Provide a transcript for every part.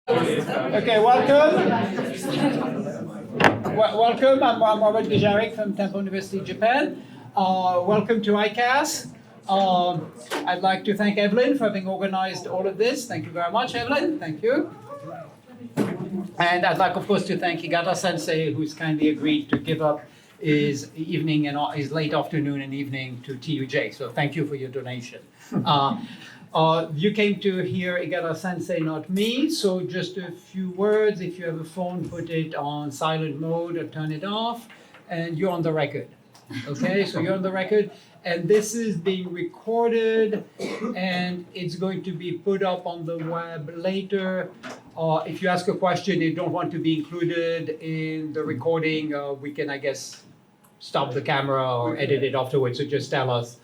Okay, welcome. Welcome. I'm Robert Dujarric from Temple University, Japan. Welcome to ICAS. I'd like to thank Evelyn for having organized all of this. Thank you very much, Evelyn. Thank you. And I'd like, of course, to thank Igata Sensei, who's kindly agreed to give up his evening and his late afternoon and evening to TUJ. So thank you for your donation. You came to hear Igata Sensei, not me. So just a few words. If you have a phone, put it on silent mode or turn it off, and you're on the record. Okay, so you're on the record. And this is being recorded, and it's going to be put up on the web later. If you ask a question you don't want to be included in the recording, we can, I guess, stop the camera or edit it afterwards, so just tell us.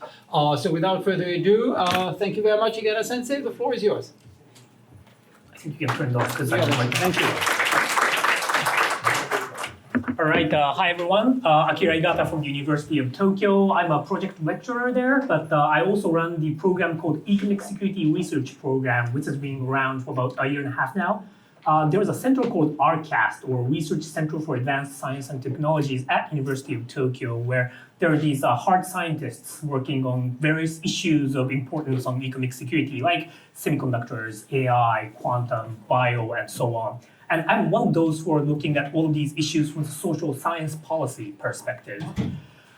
So without further ado, thank you very much, Igata Sensei. The floor is yours. I think you can turn it off because I don't like. Thank you. All right, hi everyone. Akira Igata from the University of Tokyo. I'm a project lecturer there, but I also run the program called Economic Security Research Program, which has been around for about a year and a half now. There is a center called RCAST, or Research Center for Advanced Science and Technologies at University of Tokyo, where there are these hard scientists working on various issues of importance on economic security, like semiconductors, AI, quantum, bio, and so on. And I'm one of those who are looking at all of these issues from a social science policy perspective.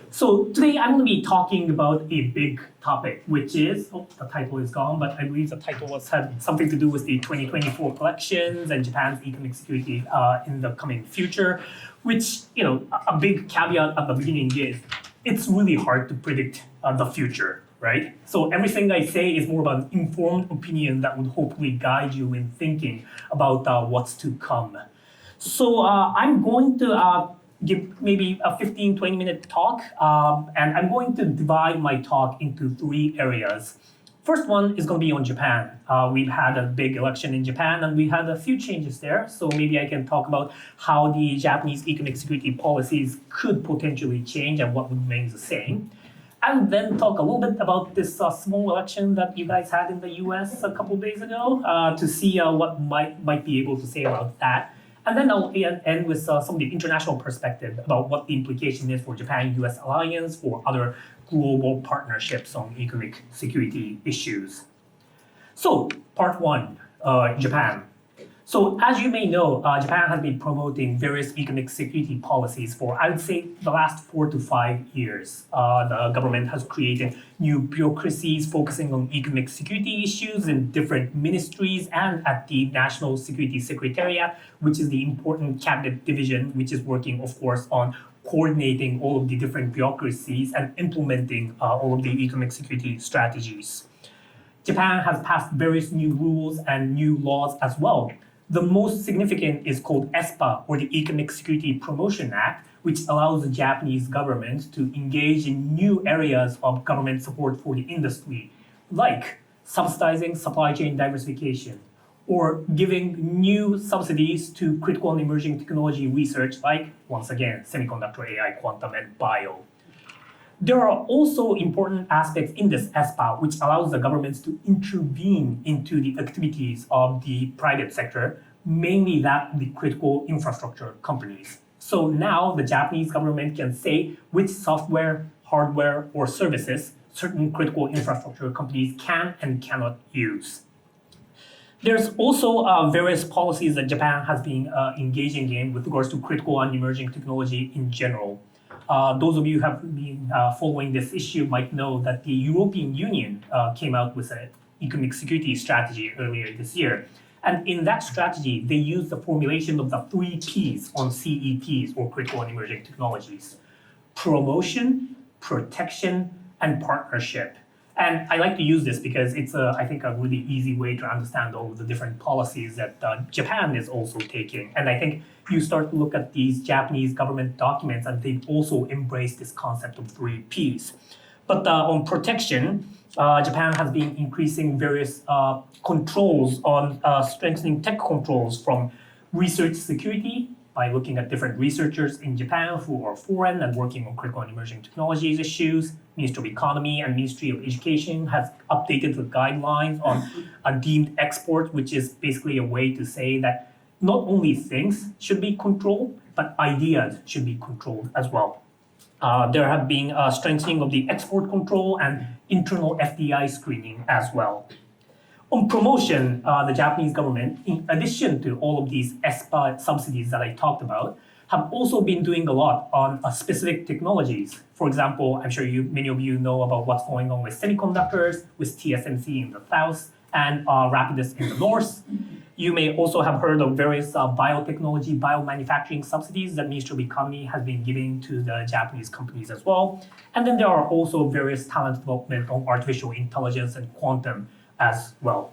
So today I'm going to be talking about a big topic, which is, the title is gone, but I believe the title had something to do with the 2024 elections and Japan's economic security in the coming future, which, a big caveat at the beginning is, it's really hard to predict the future, right? So everything I say is more about an informed opinion that would hopefully guide you in thinking about what's to come. So I'm going to give maybe a 15-20 minute talk, and I'm going to divide my talk into three areas. First one is going to be on Japan. We've had a big election in Japan, and we had a few changes there. So maybe I can talk about how the Japanese economic security policies could potentially change and what would remain the same. And then talk a little bit about this small election that you guys had in the US a couple of days ago to see what might be able to say about that. And then I'll end with some of the international perspective about what the implication is for Japan-U.S. alliance, for other global partnerships on economic security issues. So, part one, Japan. So, as you may know, Japan has been promoting various economic security policies for, I would say, the last 4 to 5 years. The government has created new bureaucracies focusing on economic security issues in different ministries and at the National Security Secretariat, which is the important cabinet division, which is working, of course, on coordinating all of the different bureaucracies and implementing all of the economic security strategies. Japan has passed various new rules and new laws as well. The most significant is called ESPA, or the Economic Security Promotion Act, which allows the Japanese government to engage in new areas of government support for the industry, like subsidizing supply chain diversification, or giving new subsidies to critical and emerging technology research, like, once again, semiconductor, AI, quantum, and bio. There are also important aspects in this ESPA which allows the governments to intervene into the activities of the private sector, mainly that of the critical infrastructure companies. So now the Japanese government can say which software, hardware, or services certain critical infrastructure companies can and cannot use. There's also various policies that Japan has been engaging in with regards to critical and emerging technology in general. Those of you who have been following this issue might know that the European Union came out with an economic security strategy earlier this year. And in that strategy, they used the formulation of the 3 Ps on CETs, or critical and emerging technologies: promotion, protection, and partnership. And I like to use this because it's, I think, a really easy way to understand all of the different policies that Japan is also taking. And I think you start to look at these Japanese government documents, and they've also embraced this concept of 3 Ps. But on protection, Japan has been increasing various controls on strengthening tech controls from research security by looking at different researchers in Japan who are foreign and working on critical and emerging technologies issues. Ministry of Economy and Ministry of Education has updated the guidelines on a deemed export, which is basically a way to say that not only things should be controlled, but ideas should be controlled as well. There have been a strengthening of the export control and internal FDI screening as well. On promotion, the Japanese government, in addition to all of these ESPA subsidies that I talked about, have also been doing a lot on specific technologies. For example, I'm sure many of you know about what's going on with semiconductors, with TSMC in the south and Rapidus in the north. You may also have heard of various biotechnology, biomanufacturing subsidies that Ministry of Economy has been giving to the Japanese companies as well. And then there are also various talent development on artificial intelligence and quantum as well.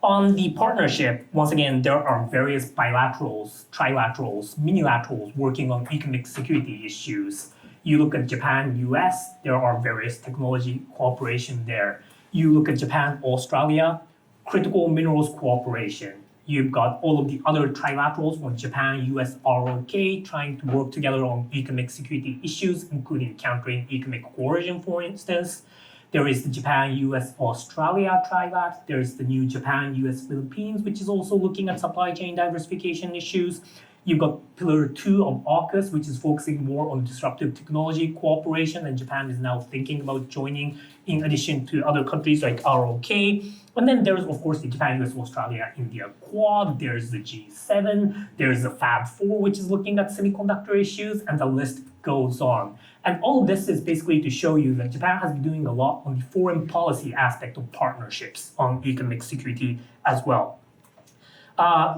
On the partnership, once again, there are various bilaterals, trilaterals, minilaterals working on economic security issues. You look at Japan-U.S., there are various technology cooperation there. You look at Japan-Australia, critical minerals cooperation. You've got all of the other trilaterals on Japan-U.S. ROK trying to work together on economic security issues, including countering economic coercion, for instance. There is the Japan-U.S.-Australia trilat. There's the new Japan-U.S.-Philippines, which is also looking at supply chain diversification issues. You've got Pillar 2 of AUKUS, which is focusing more on disruptive technology cooperation, and Japan is now thinking about joining in addition to other countries like ROK. And then there's, of course, the Japan-U.S.-Australia-India Quad, there's the G7, there's the Fab 4, which is looking at semiconductor issues, and the list goes on. And all of this is basically to show you that Japan has been doing a lot on the foreign policy aspect of partnerships on economic security as well.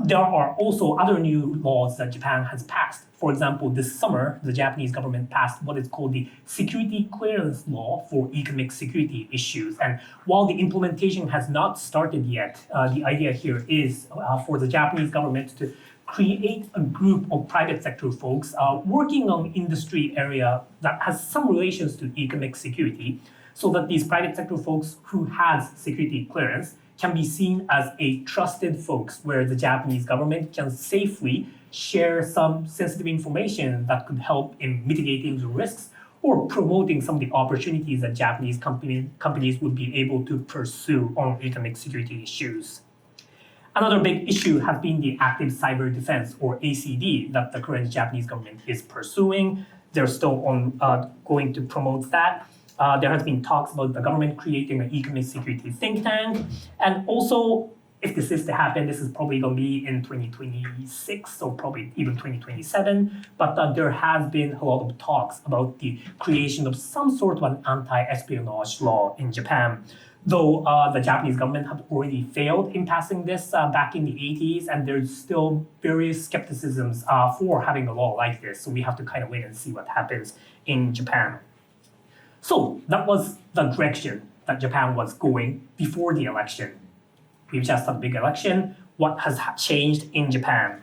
There are also other new laws that Japan has passed. For example, this summer, the Japanese government passed what is called the Security Clearance Law for economic security issues. And while the implementation has not started yet, the idea here is for the Japanese government to create a group of private sector folks working on industry area that has some relations to economic security, so that these private sector folks who has security clearance can be seen as a trusted folks where the Japanese government can safely share some sensitive information that could help in mitigating the risks or promoting some of the opportunities that Japanese companies would be able to pursue on economic security issues. Another big issue has been the active cyber defense, or ACD, that the current Japanese government is pursuing. They're still going to promote that. There has been talks about the government creating an economic security think tank. And also, if this is to happen, this is probably going to be in 2026 or probably even 2027. But there has been a lot of talks about the creation of some sort of an anti-espionage law in Japan. Though the Japanese government had already failed in passing this back in the 80s, and there's still various skepticisms for having a law like this. So we have to kind of wait and see what happens in Japan. So that was the direction that Japan was going before the election. We've just had a big election. What has changed in Japan?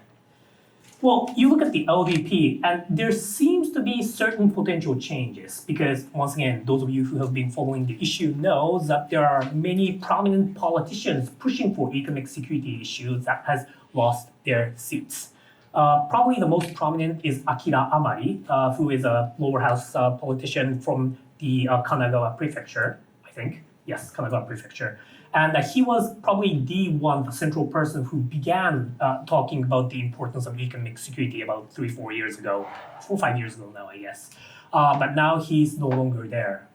Well, you look at the LDP, and there seems to be certain potential changes because, once again, those of you who have been following the issue know that there are many prominent politicians pushing for economic security issues that has lost their seats. Probably the most prominent is Akira Igata, who is a lower house politician from the Kanagawa prefecture, I think. Yes, Kanagawa prefecture. And he was probably the central person who began talking about the importance of economic security about 4 years ago, 4 or 5 years ago now, I guess. But now he's no longer there.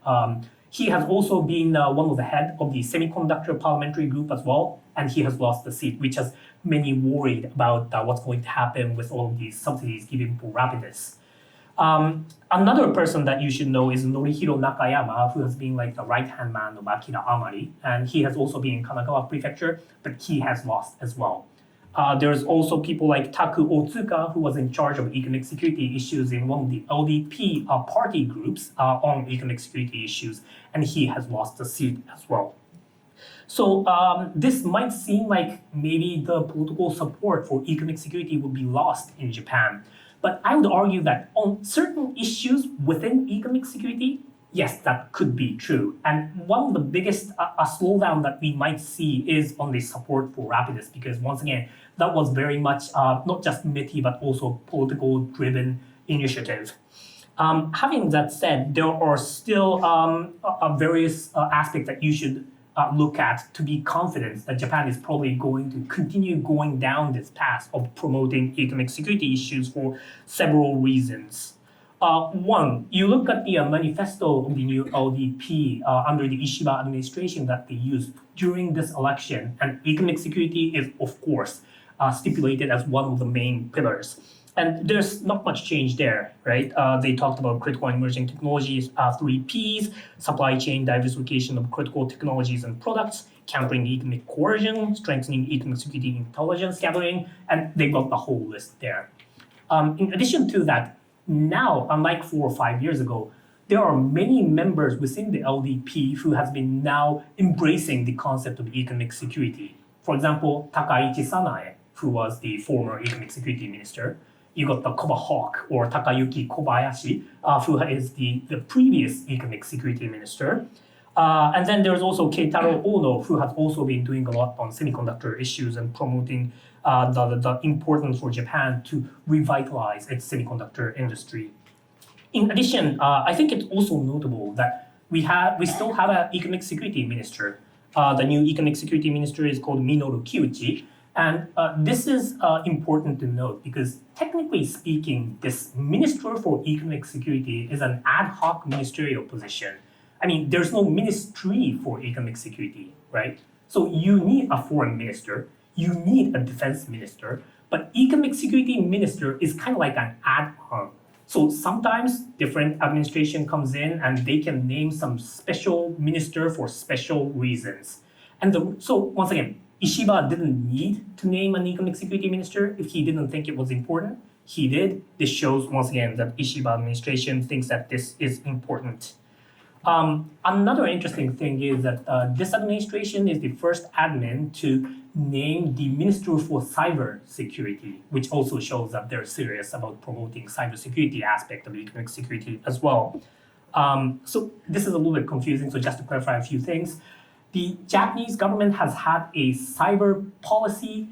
He has also been one of the head of the semiconductor parliamentary group as well, and he has lost the seat, which has many worried about what's going to happen with all of these subsidies given for Rapidus. Another person that you should know is Norihiro Nakayama, who has been like the right-hand man of Akira Igata, and he has also been in Kanagawa prefecture, but he has lost as well. There's also people like Taku Otsuka, who was in charge of economic security issues in one of the LDP party groups on economic security issues, and he has lost the seat as well. So this might seem like maybe the political support for economic security would be lost in Japan. But I would argue that on certain issues within economic security, yes, that could be true. And one of the biggest slowdown that we might see is on the support for Rapidus, because once again, that was very much not just MITI, but also political-driven initiative. Having that said, there are still various aspects that you should look at to be confident that Japan is probably going to continue going down this path of promoting economic security issues for several reasons. One, you look at the manifesto of the new LDP under the Ishiba administration that they used during this election, and economic security is, of course, stipulated as one of the main pillars. And there's not much change there, right? They talked about critical and emerging technologies, 3Ps, supply chain diversification of critical technologies and products, countering economic coercion, strengthening economic security intelligence gathering, and they got the whole list there. In addition to that, now, unlike 4 or 5 years ago, there are many members within the LDP who has been now embracing the concept of economic security. For example, Takaichi Sanae, who was the former economic security minister. You got the Koba Hawk, or Takayuki Kobayashi, who is the previous economic security minister. And then there's also Keitaro Ono, who has also been doing a lot on semiconductor issues and promoting the importance for Japan to revitalize its semiconductor industry. In addition, I think it's also notable that we still have an economic security minister. The new economic security minister is called Minoru Kiuchi. And this is important to note because technically speaking, this Minister for Economic Security is an ad hoc ministerial position. I mean, there's no ministry for economic security, right? So you need a foreign minister, you need a defense minister, but economic security minister is kind of like an ad hoc. So sometimes different administration comes in and they can name some special minister for special reasons. And so once again, Ishiba didn't need to name an economic security minister if he didn't think it was important. He did. This shows once again that Ishiba administration thinks that this is important. Another interesting thing is that this administration is the first admin to name the Minister for Cyber Security, which also shows that they're serious about promoting cybersecurity aspect of economic security as well. So this is a little bit confusing, so just to clarify a few things. The Japanese government has had a cyber policy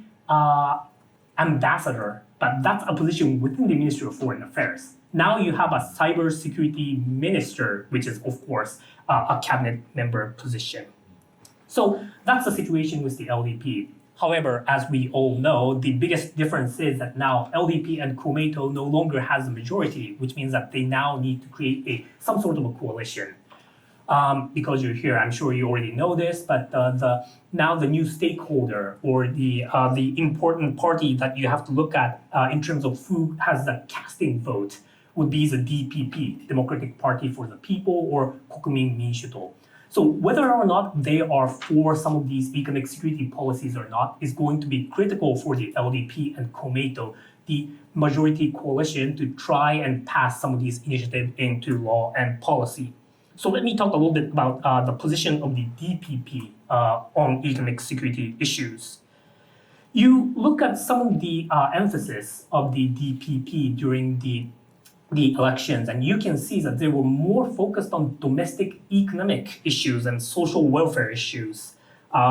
ambassador, but that's a position within the Ministry of Foreign Affairs. Now you have a cybersecurity minister, which is, of course, a cabinet member position. So that's the situation with the LDP. However, as we all know, the biggest difference is that now LDP and Komeito no longer has a majority, which means that they now need to create some sort of a coalition. Because you're here, I'm sure you already know this, but now the new stakeholder or the important party that you have to look at in terms of who has the casting vote would be the DPP, Democratic Party for the People, or Kokumin Minshuto. So whether or not they are for some of these economic security policies or not is going to be critical for the LDP and Komeito, the majority coalition, to try and pass some of these initiatives into law and policy. So let me talk a little bit about the position of the DPP on economic security issues. You look at some of the emphasis of the DPP during the elections, and you can see that they were more focused on domestic economic issues and social welfare issues.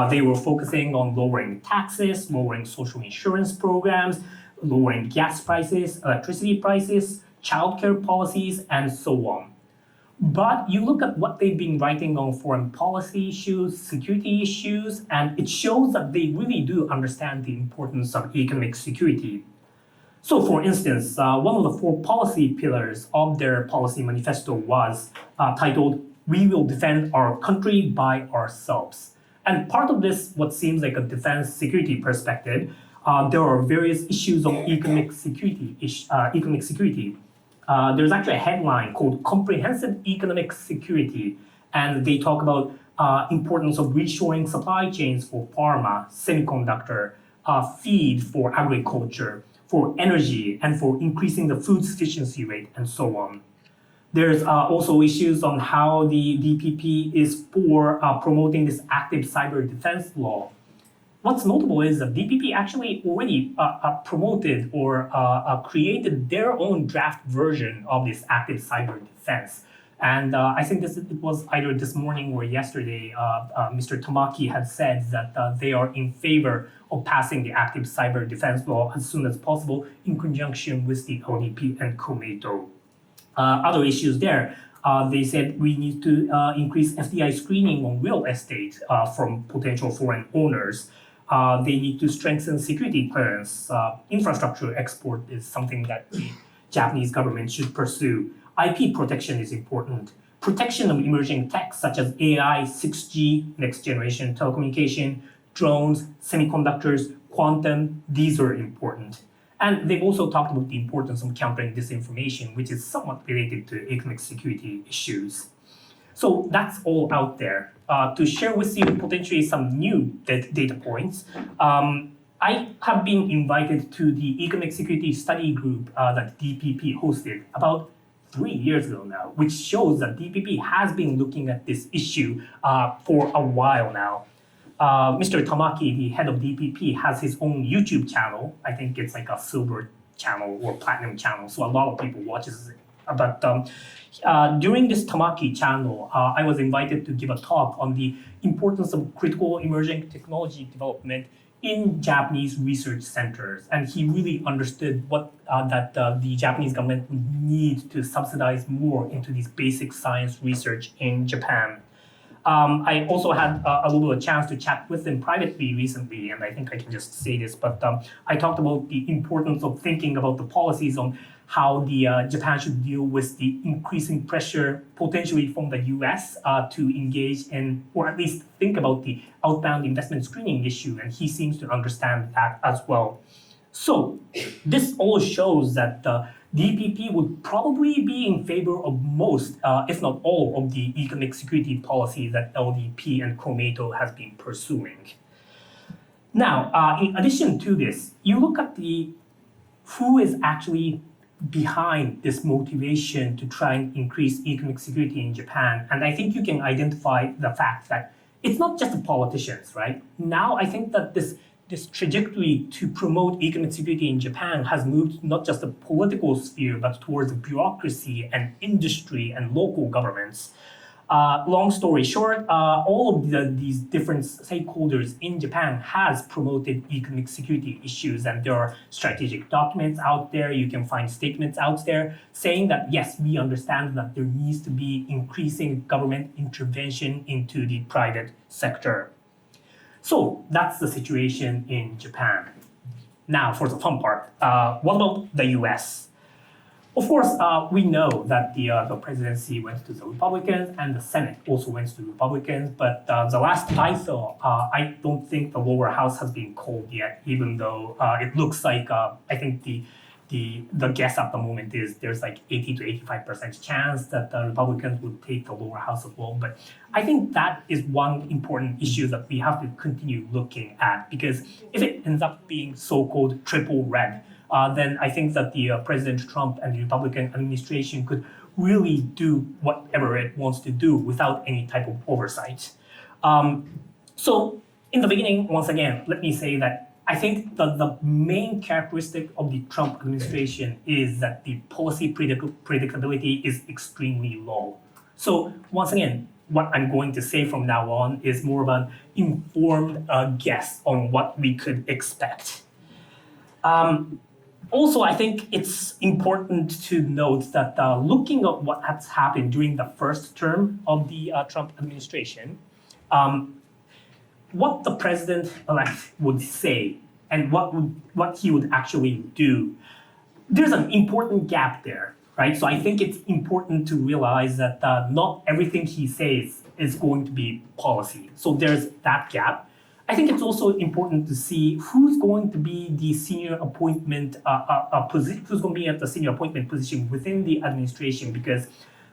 They were focusing on lowering taxes, lowering social insurance programs, lowering gas prices, electricity prices, childcare policies, and so on. But you look at what they've been writing on foreign policy issues, security issues, and it shows that they really do understand the importance of economic security. So for instance, one of the 4 policy pillars of their policy manifesto was titled, "We will defend our country by ourselves." And part of this, what seems like a defense security perspective, there are various issues of economic security. There's actually a headline called Comprehensive Economic Security, and they talk about importance of reshoring supply chains for pharma, semiconductor, feed for agriculture, for energy, and for increasing the food sufficiency rate, and so on. There's also issues on how the DPP is for promoting this active cyber defense law. What's notable is that DPP actually already promoted or created their own draft version of this active cyber defense. And I think it was either this morning or yesterday, Mr. Tamaki had said that they are in favor of passing the active cyber defense law as soon as possible in conjunction with the LDP and COMATO. Other issues there, they said we need to increase FDI screening on real estate from potential foreign owners. They need to strengthen security clearance. Infrastructure export is something that the Japanese government should pursue. IP protection is important. Protection of emerging tech such as AI, 6G, next generation telecommunication, drones, semiconductors, quantum, these are important. And they've also talked about the importance of countering disinformation, which is somewhat related to economic security issues. So that's all out there. To share with you potentially some new data points, I have been invited to the economic security study group that DPP hosted about 3 years ago now, which shows that DPP has been looking at this issue for a while now. Mr. Tamaki, the head of DPP, has his own YouTube channel. I think it's like a silver channel or platinum channel, so a lot of people watches it. But during this Tamaki channel, I was invited to give a talk on the importance of critical emerging technology development in Japanese research centers, and he really understood that the Japanese government would need to subsidize more into this basic science research in Japan. I also had a little bit of chance to chat with him privately recently, and I think I can just say this, but I talked about the importance of thinking about the policies on how the Japan should deal with the increasing pressure potentially from the US to engage in, or at least think about the outbound investment screening issue, and he seems to understand that as well. So this all shows that DPP would probably be in favor of most, if not all, of the economic security policies that LDP and COMATO has been pursuing. Now, in addition to this, you look at who is actually behind this motivation to try and increase economic security in Japan. And I think you can identify the fact that it's not just the politicians, right? Now, I think that this trajectory to promote economic security in Japan has moved not just the political sphere, but towards bureaucracy and industry and local governments. Long story short, all of these different stakeholders in Japan has promoted economic security issues, and there are strategic documents out there. You can find statements out there saying that, yes, we understand that there needs to be increasing government intervention into the private sector. So that's the situation in Japan. Now for the fun part, what about the US? Of course, we know that the presidency went to the Republicans and the Senate also went to the Republicans, but the last I saw, I don't think the lower house has been called yet, even though it looks like, I think the guess at the moment is there's like 80 to 85% chance that the Republicans would take the lower house as well. But I think that is one important issue that we have to continue looking at, because if it ends up being so-called triple red, then I think that the President Trump and the Republican administration could really do whatever it wants to do without any type of oversight. So in the beginning, once again, let me say that I think that the main characteristic of the Trump administration is that the policy predictability is extremely low. So once again, what I'm going to say from now on is more of an informed guess on what we could expect. Also, I think it's important to note that looking at what has happened during the first term of the Trump administration, what the president-elect would say and what he would actually do, there's an important gap there, right? So I think it's important to realize that not everything he says is going to be policy. So there's that gap. I think it's also important to see who's going to be the senior appointment who's going to be at the senior appointment position within the administration, because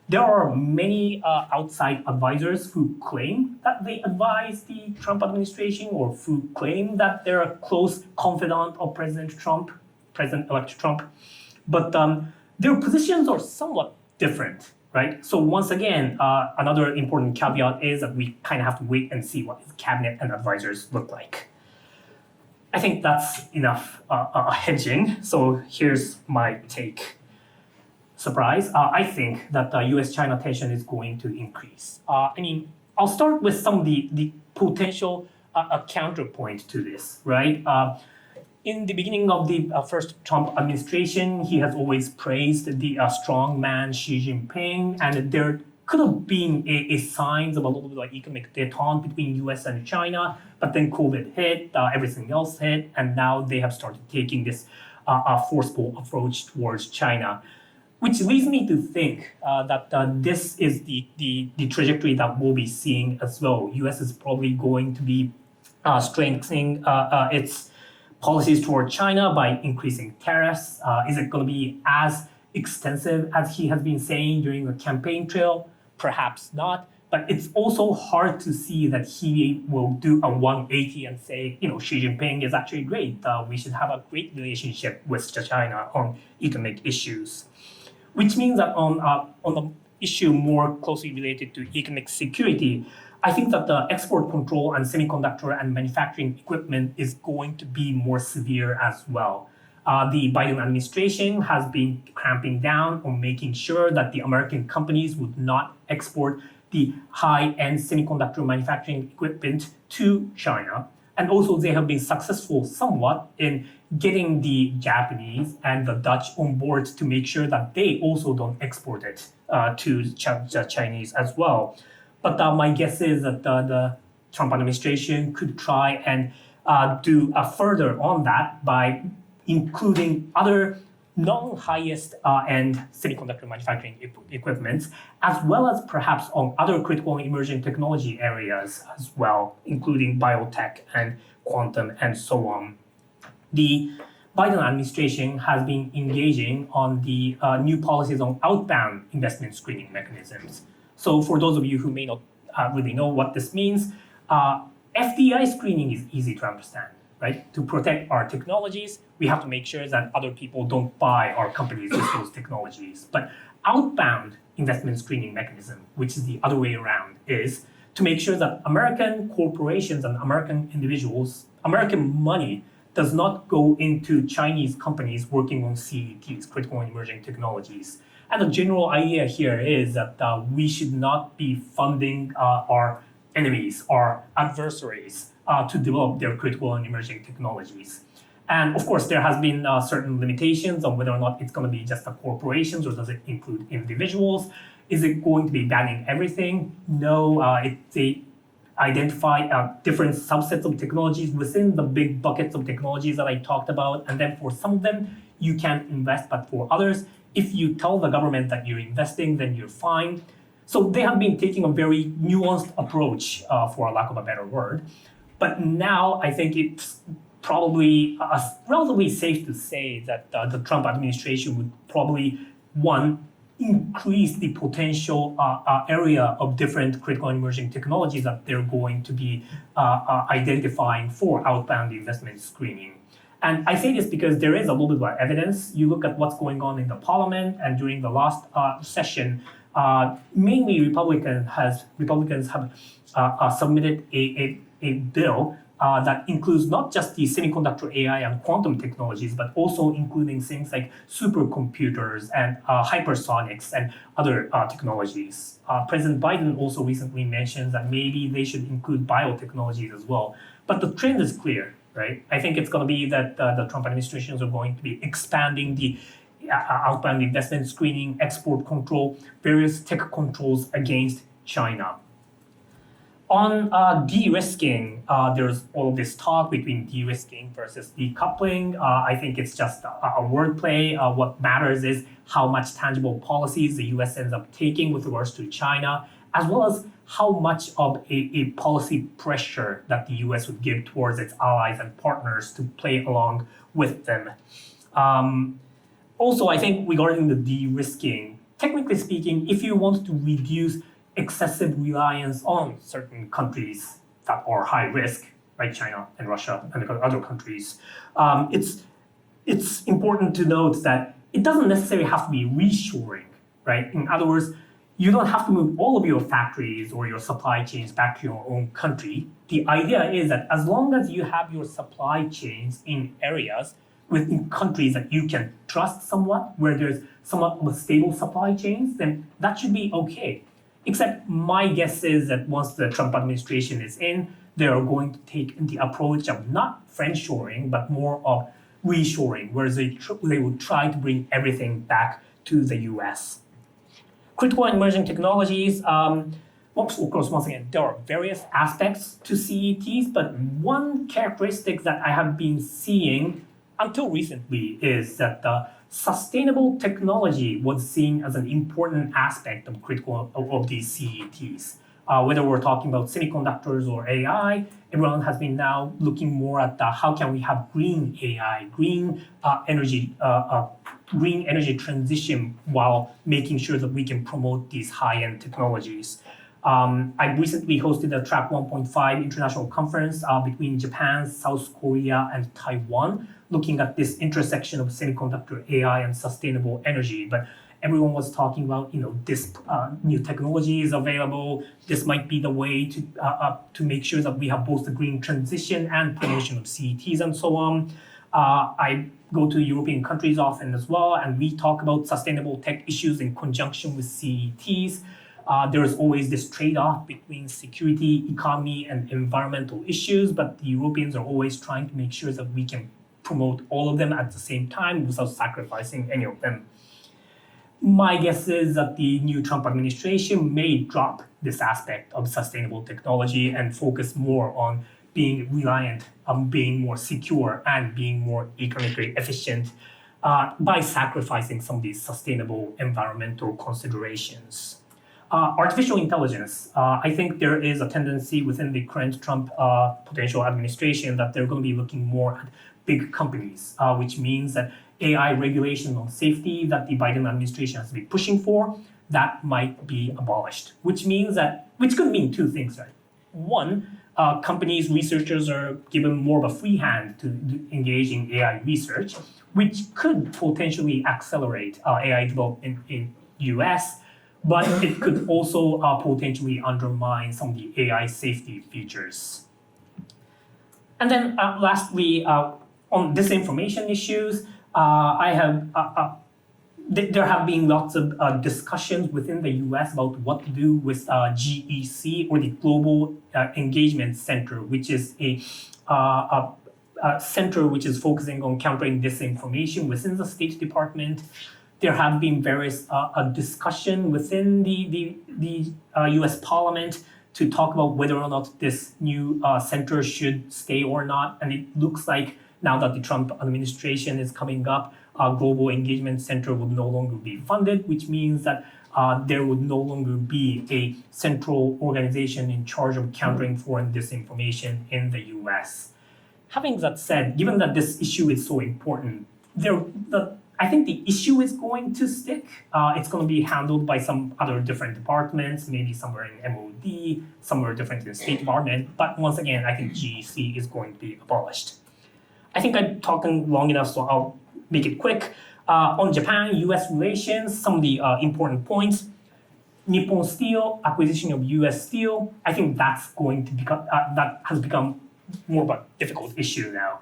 there are many outside advisors who claim that they advise the Trump administration, or who claim that they're a close confidant of President-elect Trump. But their positions are somewhat different, right? So once again, another important caveat is that we kind of have to wait and see what his cabinet and advisors look like. I think that's enough hedging. So here's my take. surprise. I think that the US-China tension is going to increase. I'll start with some of the potential counterpoint to this, right? In the beginning of the first Trump administration, he has always praised the strong man Xi Jinping, and there could have been a signs of a little bit like economic détente between US and China, but then COVID hit, everything else hit, and now they have started taking this forceful approach towards China, which leads me to think that this is the trajectory that we'll be seeing as well. US is probably going to be strengthening its policies toward China by increasing tariffs. Is it going to be as extensive as he has been saying during the campaign trail? Perhaps not. But it's also hard to see that he will do a 180 and say, Xi Jinping is actually great. We should have a great relationship with China on economic issues. Which means that on the issue more closely related to economic security, I think that the export control and semiconductor and manufacturing equipment is going to be more severe as well. The Biden administration has been clamping down on making sure that the American companies would not export the high-end semiconductor manufacturing equipment to China. And also they have been successful somewhat in getting the Japanese and the Dutch on board to make sure that they also don't export it to the Chinese as well. But my guess is that the Trump administration could try and do further on that by including other non-highest end semiconductor manufacturing equipment, as well as perhaps on other critical and emerging technology areas as well, including biotech and quantum and so on. The Biden administration has been engaging on the new policies on outbound investment screening mechanisms. So for those of you who may not really know what this means, FDI screening is easy to understand, right? To protect our technologies, we have to make sure that other people don't buy our companies with those technologies. But outbound investment screening mechanism, which is the other way around, is to make sure that American corporations and American individuals, American money does not go into Chinese companies working on CETs, critical and emerging technologies. And the general idea here is that we should not be funding our enemies, our adversaries, to develop their critical and emerging technologies. And of course, there has been certain limitations on whether or not it's going to be just the corporations or does it include individuals. Is it going to be banning everything? No, they identify different subsets of technologies within the big buckets of technologies that I talked about. And then for some of them, you can invest, but for others, if you tell the government that you're investing, then you're fine. So they have been taking a very nuanced approach, for a lack of a better word. But now I think it's probably relatively safe to say that the Trump administration would probably, one, increase the potential area of different critical and emerging technologies that they're going to be identifying for outbound investment screening. And I say this because there is a little bit of evidence. You look at what's going on in the parliament, and during the last session, mainly Republicans have submitted a bill that includes not just the semiconductor AI and quantum technologies, but also including things like supercomputers and hypersonics and other technologies. President Biden also recently mentioned that maybe they should include biotechnologies as well. But the trend is clear, right? I think it's going to be that the Trump administrations are going to be expanding the outbound investment screening, export control, various tech controls against China. On de-risking, there's all this talk between de-risking versus decoupling. I think it's just a wordplay. What matters is how much tangible policies the US ends up taking with regards to China, as well as how much of a policy pressure that the US would give towards its allies and partners to play along with them. Also, I think regarding the de-risking, technically speaking, if you want to reduce excessive reliance on certain countries that are high risk, like China and Russia and other countries, it's important to note that it doesn't necessarily have to be reshoring, right? In other words, you don't have to move all of your factories or your supply chains back to your own country. The idea is that as long as you have your supply chains in areas within countries that you can trust somewhat, where there's somewhat of a stable supply chains, then that should be okay. Except my guess is that once the Trump administration is in, they are going to take the approach of not friendshoring, but more of reshoring, whereas they will try to bring everything back to the US. Critical and emerging technologies, of course, once again, there are various aspects to CETs, but one characteristic that I have been seeing until recently is that sustainable technology was seen as an important aspect of critical of these CETs. Whether we're talking about semiconductors or AI, everyone has been now looking more at how can we have green AI, green energy transition while making sure that we can promote these high-end technologies. I recently hosted a Track 1.5 international conference between Japan, South Korea, and Taiwan, looking at this intersection of semiconductor, AI, and sustainable energy. But everyone was talking about, this new technology is available. This might be the way to make sure that we have both the green transition and promotion of CETs and so on. I go to European countries often as well, and we talk about sustainable tech issues in conjunction with CETs. There is always this trade-off between security, economy, and environmental issues, but the Europeans are always trying to make sure that we can promote all of them at the same time without sacrificing any of them. My guess is that the new Trump administration may drop this aspect of sustainable technology and focus more on being reliant on being more secure and being more economically efficient by sacrificing some of these sustainable environmental considerations. Artificial intelligence. I think there is a tendency within the current Trump potential administration that they're going to be looking more at big companies, which means that AI regulation on safety that the Biden administration has to be pushing for, that might be abolished, which could mean two things, right? One, companies, researchers are given more of a free hand to engage in AI research, which could potentially accelerate AI development in US, but it could also potentially undermine some of the AI safety features. And then lastly, on disinformation issues, there have been lots of discussions within the US about what to do with GEC, or the Global Engagement Center, which is a center which is focusing on countering disinformation within the State Department. There have been various discussion within the US Parliament to talk about whether or not this new center should stay or not. And it looks like now that the Trump administration is coming up, Global Engagement Center would no longer be funded, which means that there would no longer be a central organization in charge of countering foreign disinformation in the US. Having that said, given that this issue is so important, I think the issue is going to stick. It's going to be handled by some other different departments, maybe somewhere in MOD, somewhere different in the State Department. But once again, I think GEC is going to be abolished. I think I'm talking long enough, so I'll make it quick. On Japan-U.S. relations, some of the important points. Nippon Steel, acquisition of U.S. Steel. I think that's going to become that has become more of a difficult issue now.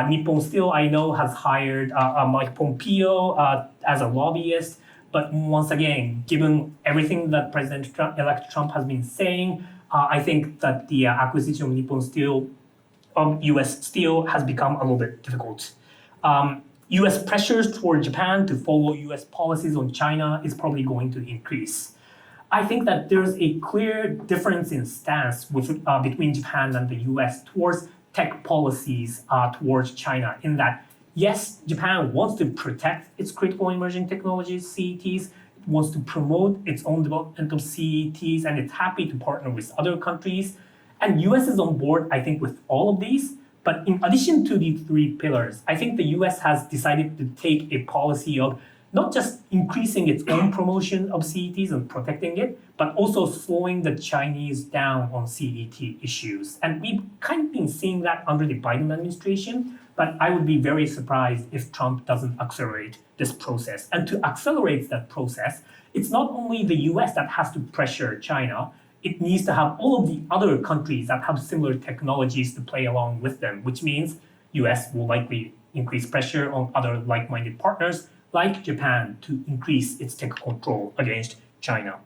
Nippon Steel, I know, has hired Mike Pompeo as a lobbyist, but once again, given everything that President-elect Trump has been saying, I think that the acquisition of Nippon Steel, U.S. Steel, has become a little bit difficult. U.S. pressures toward Japan to follow U.S. policies on China is probably going to increase. I think that there's a clear difference in stance between Japan and the U.S. towards tech policies towards China, in that, yes, Japan wants to protect its critical emerging technologies, CETs, it wants to promote its own development of CETs, and it's happy to partner with other countries. And US is on board, I think, with all of these. But in addition to the three pillars, I think the US has decided to take a policy of not just increasing its own promotion of CETs and protecting it, but also slowing the Chinese down on CET issues. And we've kind of been seeing that under the Biden administration, but I would be very surprised if Trump doesn't accelerate this process. And to accelerate that process, it's not only the US that has to pressure China, it needs to have all of the other countries that have similar technologies to play along with them, which means US will likely increase pressure on other like-minded partners like Japan to increase its tech control against China.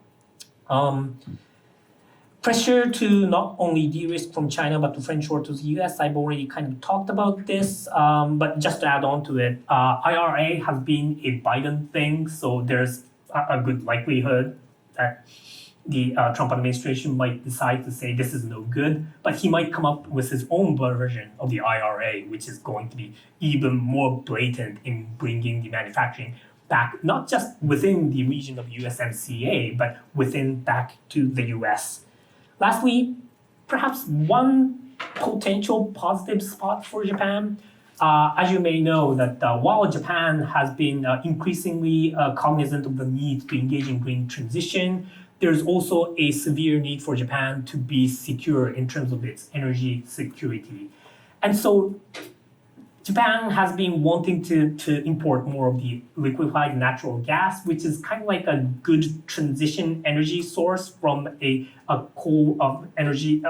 Pressure to not only de-risk from China, but to friend shore to the US. I've already kind of talked about this, but just to add on to it, IRA has been a Biden thing, so there's a good likelihood that the Trump administration might decide to say this is no good, but he might come up with his own version of the IRA, which is going to be even more blatant in bringing the manufacturing back, not just within the region of USMCA, but back to the US. Lastly, perhaps one potential positive spot for Japan. As you may know, that while Japan has been increasingly cognizant of the need to engage in green transition, there's also a severe need for Japan to be secure in terms of its energy security. And so Japan has been wanting to import more of the liquefied natural gas, which is kind of like a good transition energy source from a coal of energy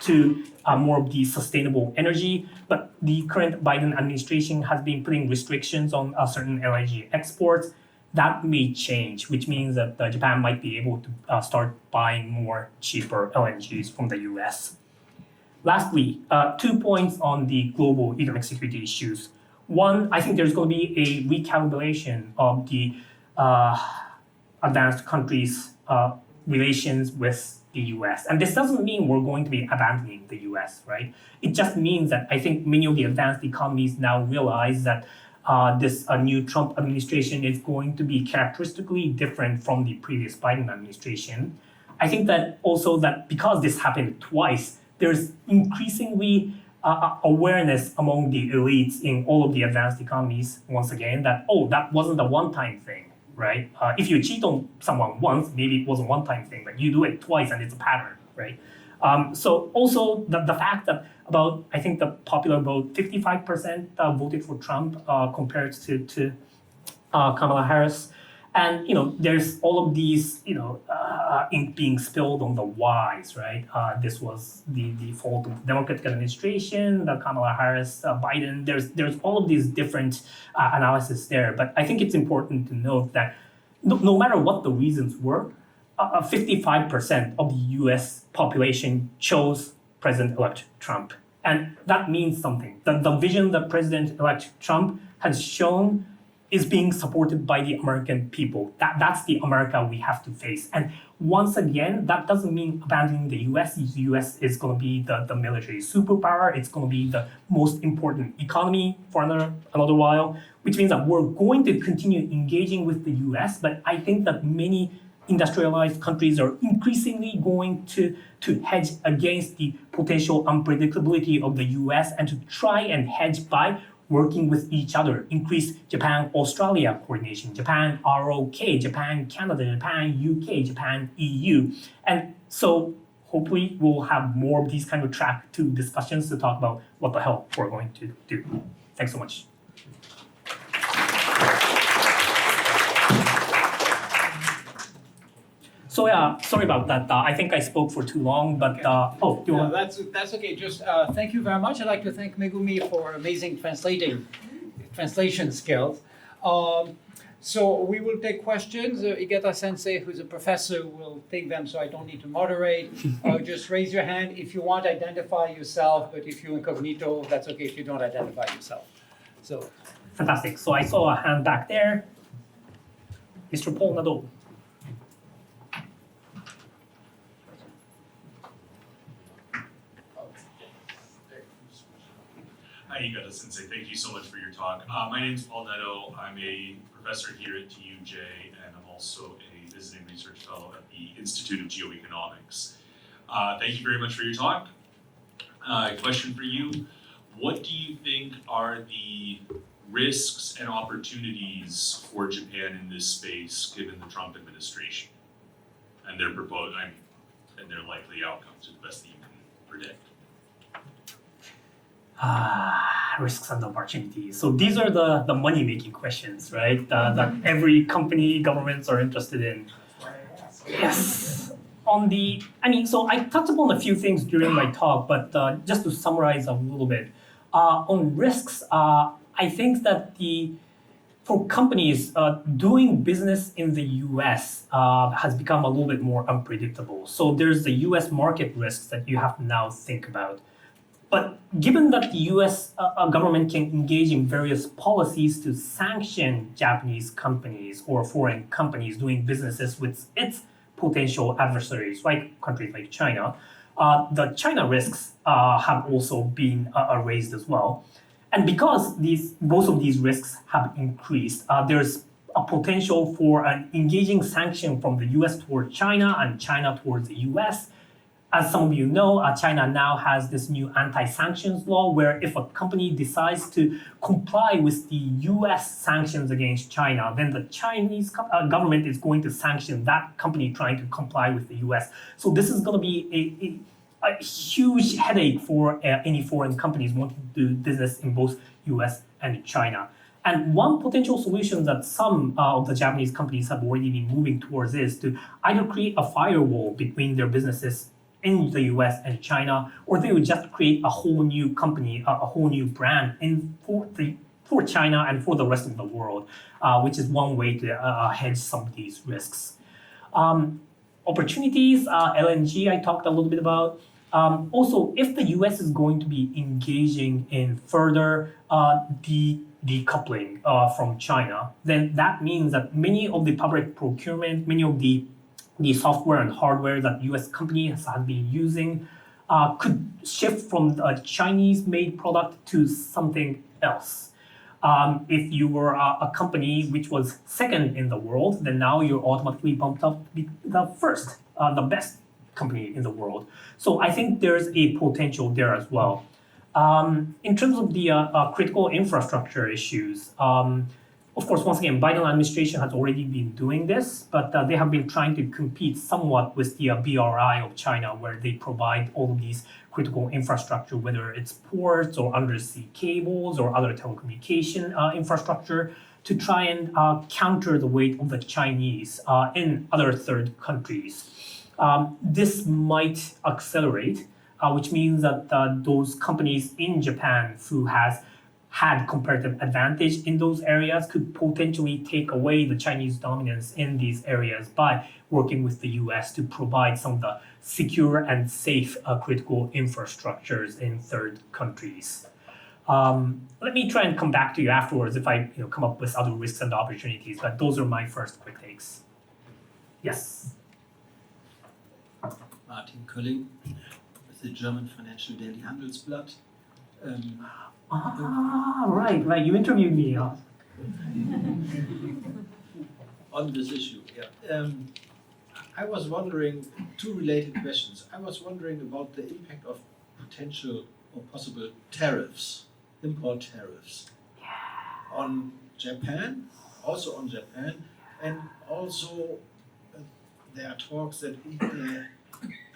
to more of the sustainable energy. But the current Biden administration has been putting restrictions on certain LNG exports. That may change, which means that Japan might be able to start buying more cheaper LNGs from the US. Lastly, 2 points on the global economic security issues. One, I think there's going to be a recalibration of the advanced countries' relations with the US. And this doesn't mean we're going to be abandoning the US, right? It just means that I think many of the advanced economies now realize that this new Trump administration is going to be characteristically different from the previous Biden administration. I think that also that because this happened twice, there's increasingly awareness among the elites in all of the advanced economies, once again, that, oh, that wasn't a one-time thing, right? If you cheat on someone once, maybe it was a one-time thing, but you do it twice and it's a pattern, right? So also the fact that I think the popular vote, 55% voted for Trump compared to Kamala Harris. And, there's all of these, ink being spilled on the whys, right? This was the fault of the Democratic administration, the Kamala Harris, Biden. There's all of these different analysis there. But I think it's important to note that no matter what the reasons were, 55% of the US population chose President-elect Trump. And that means something. The vision that President-elect Trump has shown is being supported by the American people. That's the America we have to face. And once again, that doesn't mean abandoning the US. The US is going to be the military superpower. It's going to be the most important economy for another while, which means that we're going to continue engaging with the US. But I think that many industrialized countries are increasingly going to hedge against the potential unpredictability of the US and to try and hedge by working with each other, increase Japan-Australia coordination, Japan-ROK, Japan-Canada, Japan-UK, Japan-EU. And so hopefully we'll have more of these kind of track 2 discussions to talk about what the hell we're going to do. Thanks so much. So yeah, sorry about that. I think I spoke for too long, but you want? That's okay. Just thank you very much. I'd like to thank Megumi for amazing translation skills. So we will take questions. Igata Sensei, who's a professor, will take them, so I don't need to moderate. Just raise your hand if you want to identify yourself, but if you're incognito, that's okay if you don't identify yourself. So fantastic. So I saw a hand back there. Mr. Paul Nadeau. Hi, Igata Sensei. Thank you so much for your talk. My name is Paul Netto. I'm a professor here at TUJ, and I'm also a visiting research fellow at the Institute of Geoeconomics. Thank you very much for your talk. Question for you. What do you think are the risks and opportunities for Japan in this space, given the Trump administration and their and their likely outcomes to the best that you can predict? Risks and opportunities. So these are the money-making questions, right? That every company, governments are interested in. Yes. So I touched upon a few things during my talk, but just to summarize a little bit. On risks, I I think that for companies, doing business in the US has become a little bit more unpredictable. So there's the US market risks that you have to now think about. But given that the US government can engage in various policies to sanction Japanese companies or foreign companies doing businesses with its potential adversaries, like countries like China, the China risks have also been raised as well. And because both of these risks have increased, there's a potential for an engaging sanction from the US toward China and China towards the US. As some of you know, China now has this new anti-sanctions law where if a company decides to comply with the US sanctions against China, then the Chinese government is going to sanction that company trying to comply with the US. So this is going to be a huge headache for any foreign companies wanting to do business in both US and China. And one potential solution that some of the Japanese companies have already been moving towards is to either create a firewall between their businesses in the US and China, or they would just create a whole new company, a whole new brand for China and for the rest of the world, which is one way to hedge some of these risks. Opportunities, LNG, I talked a little bit about. Also, if the US is going to be engaging in further decoupling from China, then that means that many of the public procurement, many of the software and hardware that US companies have been using could shift from a Chinese-made product to something else. If you were a company which was second in the world, then now you're automatically bumped up to be the first, the best company in the world. So I think there's a potential there as well. In terms of the critical infrastructure issues, of course, once again, Biden administration has already been doing this, but they have been trying to compete somewhat with the BRI of China, where they provide all of these critical infrastructure, whether it's ports or undersea cables or other telecommunication infrastructure, to try and counter the weight of the Chinese in other third countries. This might accelerate, which means that those companies in Japan who has had comparative advantage in those areas could potentially take away the Chinese dominance in these areas by working with the US to provide some of the secure and safe critical infrastructures in third countries. Let me try and come back to you afterwards if I come up with other risks and opportunities, but those are my first quick takes. Yes. Martin Kölling with the German financial daily Handelsblatt. Right. You interviewed me. On this issue, yeah. I was wondering, two related questions. I was wondering about the impact of potential or possible tariffs, import tariffs, on Japan, and also there are talks that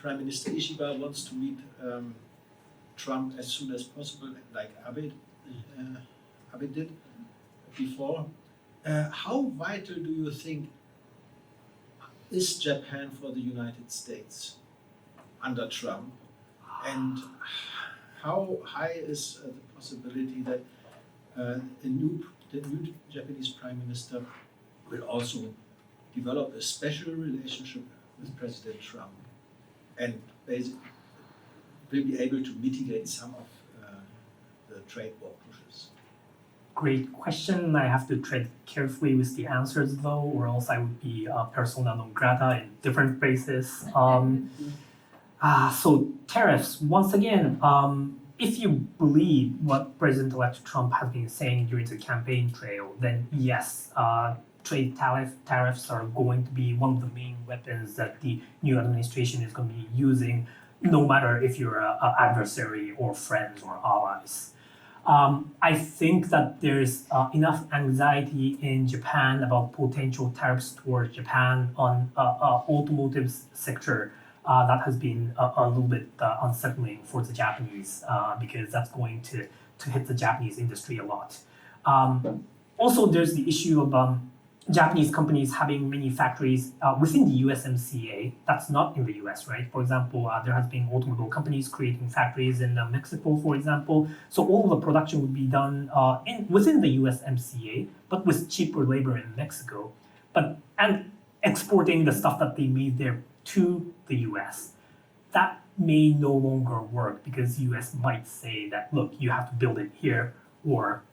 Prime Minister Ishiba wants to meet Trump as soon as possible, like Abe did before. How vital do you think is Japan for the United States under Trump? And how high is the possibility that the new Japanese Prime Minister will also develop a special relationship with President Trump and basically will be able to mitigate some of the trade war pushes? Great question. I have to tread carefully with the answers though, or else I would be persona non grata in different places. So tariffs, once again, if you believe what President-elect Trump has been saying during the campaign trail, then yes, trade tariffs are going to be one of the main weapons that the new administration is going to be using, no matter if you're an adversary or friends or allies. I think that there's enough anxiety in Japan about potential tariffs towards Japan on automotive sector that has been a little bit unsettling for the Japanese because that's going to hit the Japanese industry a lot. Also, there's the issue of Japanese companies having many factories within the USMCA. That's not in the US, right? For example, there has been automobile companies creating factories in Mexico, for example. So all the production would be done within the USMCA, but with cheaper labor in Mexico, and exporting the stuff that they made there to the US. That may no longer work because US might say that, look, you have to build it here, or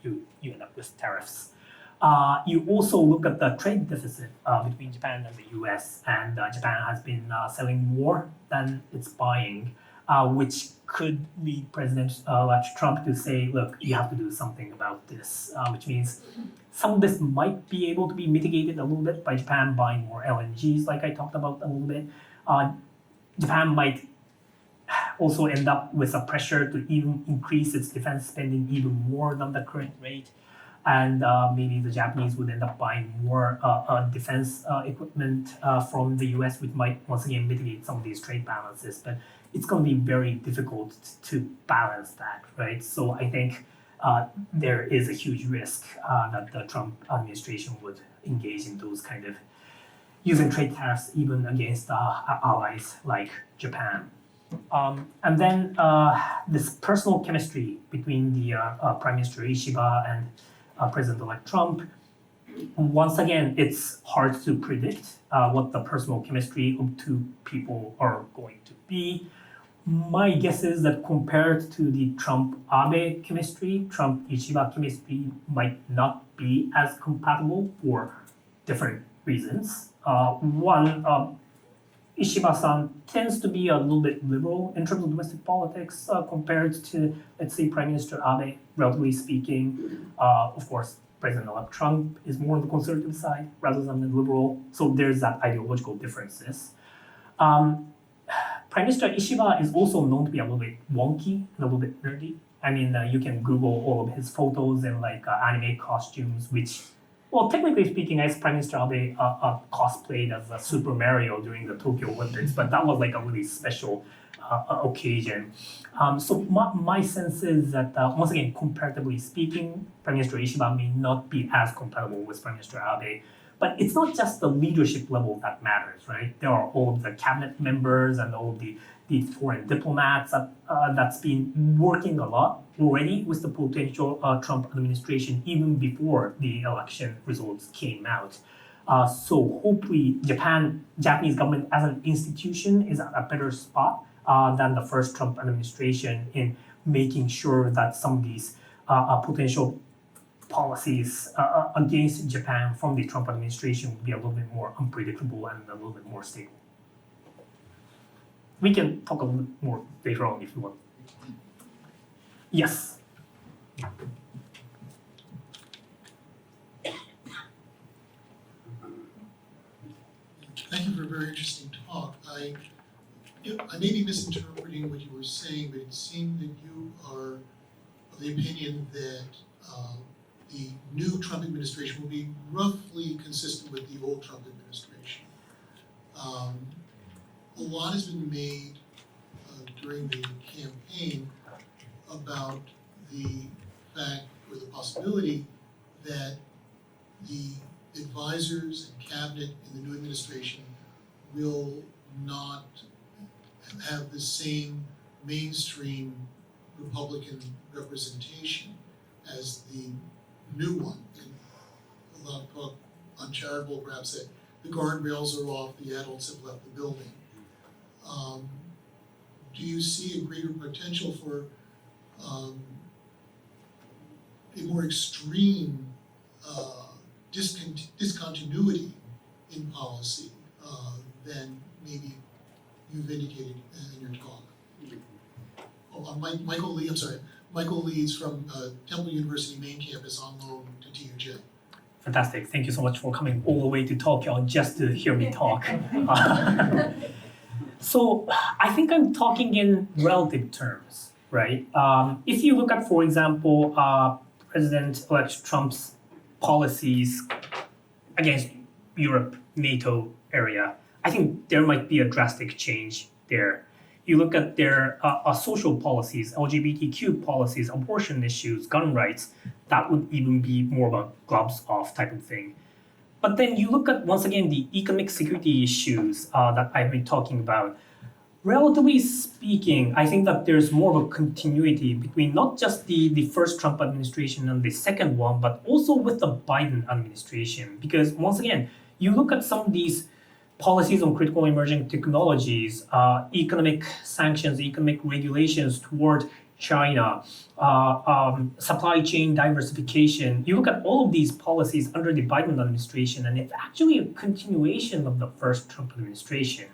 you end up with tariffs. You also look at the trade deficit between Japan and the US, and Japan has been selling more than it's buying, which could lead President-elect Trump to say, look, you have to do something about this, which means some of this might be able to be mitigated a little bit by Japan buying more LNGs, like I talked about a little bit. Japan might also end up with a pressure to even increase its defense spending even more than the current rate. And maybe the Japanese would end up buying more defense equipment from the US, which might once again mitigate some of these trade balances. But it's going to be very difficult to balance that, right? So I think there is a huge risk that the Trump administration would engage in those kind of using trade tariffs even against allies like Japan. And then this personal chemistry between the Prime Minister Ishiba and President-elect Trump. Once again, it's hard to predict what the personal chemistry of two people are going to be. My guess is that compared to the Trump-Abe chemistry, Trump-Ishiba chemistry might not be as compatible for different reasons. One, Ishiba-san tends to be a little bit liberal in terms of domestic politics compared to, let's say, Prime Minister Abe, relatively speaking. Of course, President-elect Trump is more on the conservative side rather than the liberal. So there's that ideological differences. Prime Minister Ishiba is also known to be a little bit wonky and a little bit nerdy. I mean, you can Google all of his photos and like anime costumes, which, well, technically speaking, as Prime Minister Abe cosplayed as a Super Mario during the Tokyo Olympics, but that was like a really special occasion. So my sense is that, once again, comparatively speaking, Prime Minister Ishiba may not be as compatible with Prime Minister Abe. But it's not just the leadership level that matters, right? There are all of the cabinet members and all of the foreign diplomats that's been working a lot already with the potential Trump administration even before the election results came out. So hopefully Japanese government as an institution is at a better spot than the first Trump administration in making sure that some of these potential policies against Japan from the Trump administration would be a little bit more unpredictable and a little bit more stable. We can talk a little bit more later on if you want. Yes. Thank you for a very interesting talk. I may be misinterpreting what you were saying, but it seemed that you are of the opinion that the new Trump administration will be roughly consistent with the old Trump administration. A lot has been made during the campaign about the fact or the possibility that the advisors and cabinet in the new administration will not have the same mainstream Republican representation as the new one. And a lot of talk, uncharitable perhaps, that the guardrails are off, the adults have left the building. Do you see a greater potential for a more extreme discontinuity in policy than maybe you've indicated in your talk? Michael Lee, I'm sorry. Michael Leeds from Temple University main campus on loan to TUJ. Fantastic. Thank you so much for coming all the way to Tokyo just to hear me talk. So I think I'm talking in relative terms, right? If you look at, for example, President-elect Trump's policies against Europe, NATO area, I think there might be a drastic change there. You look at their social policies, LGBTQ policies, abortion issues, gun rights, that would even be more of a gloves off type of thing. But then you look at, once again, the economic security issues that I've been talking about. Relatively speaking, I think that there's more of a continuity between not just the first Trump administration and the second one, but also with the Biden administration. Because once again, you look at some of these policies on critical emerging technologies, economic sanctions, economic regulations toward China, supply chain diversification. You look at all of these policies under the Biden administration, and it's actually a continuation of the first Trump administration.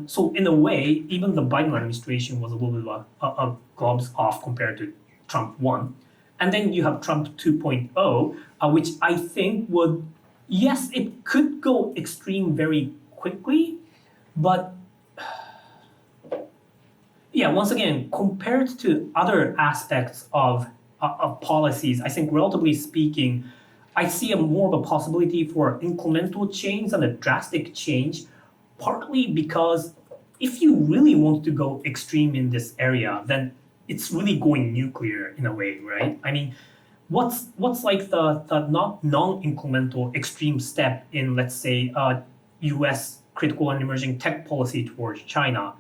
So in a way, even the Biden administration was a little bit of a gloves off compared to Trump 1. And then you have Trump 2.0, which I think would, yes, it could go extreme very quickly, but yeah, once again, compared to other aspects of policies, I think relatively speaking, I see a more of a possibility for incremental change than a drastic change, partly because if you really want to go extreme in this area, then it's really going nuclear in a way, right? I mean, what's like the non-incremental extreme step in, let's say, U.S. critical and emerging tech policy towards China?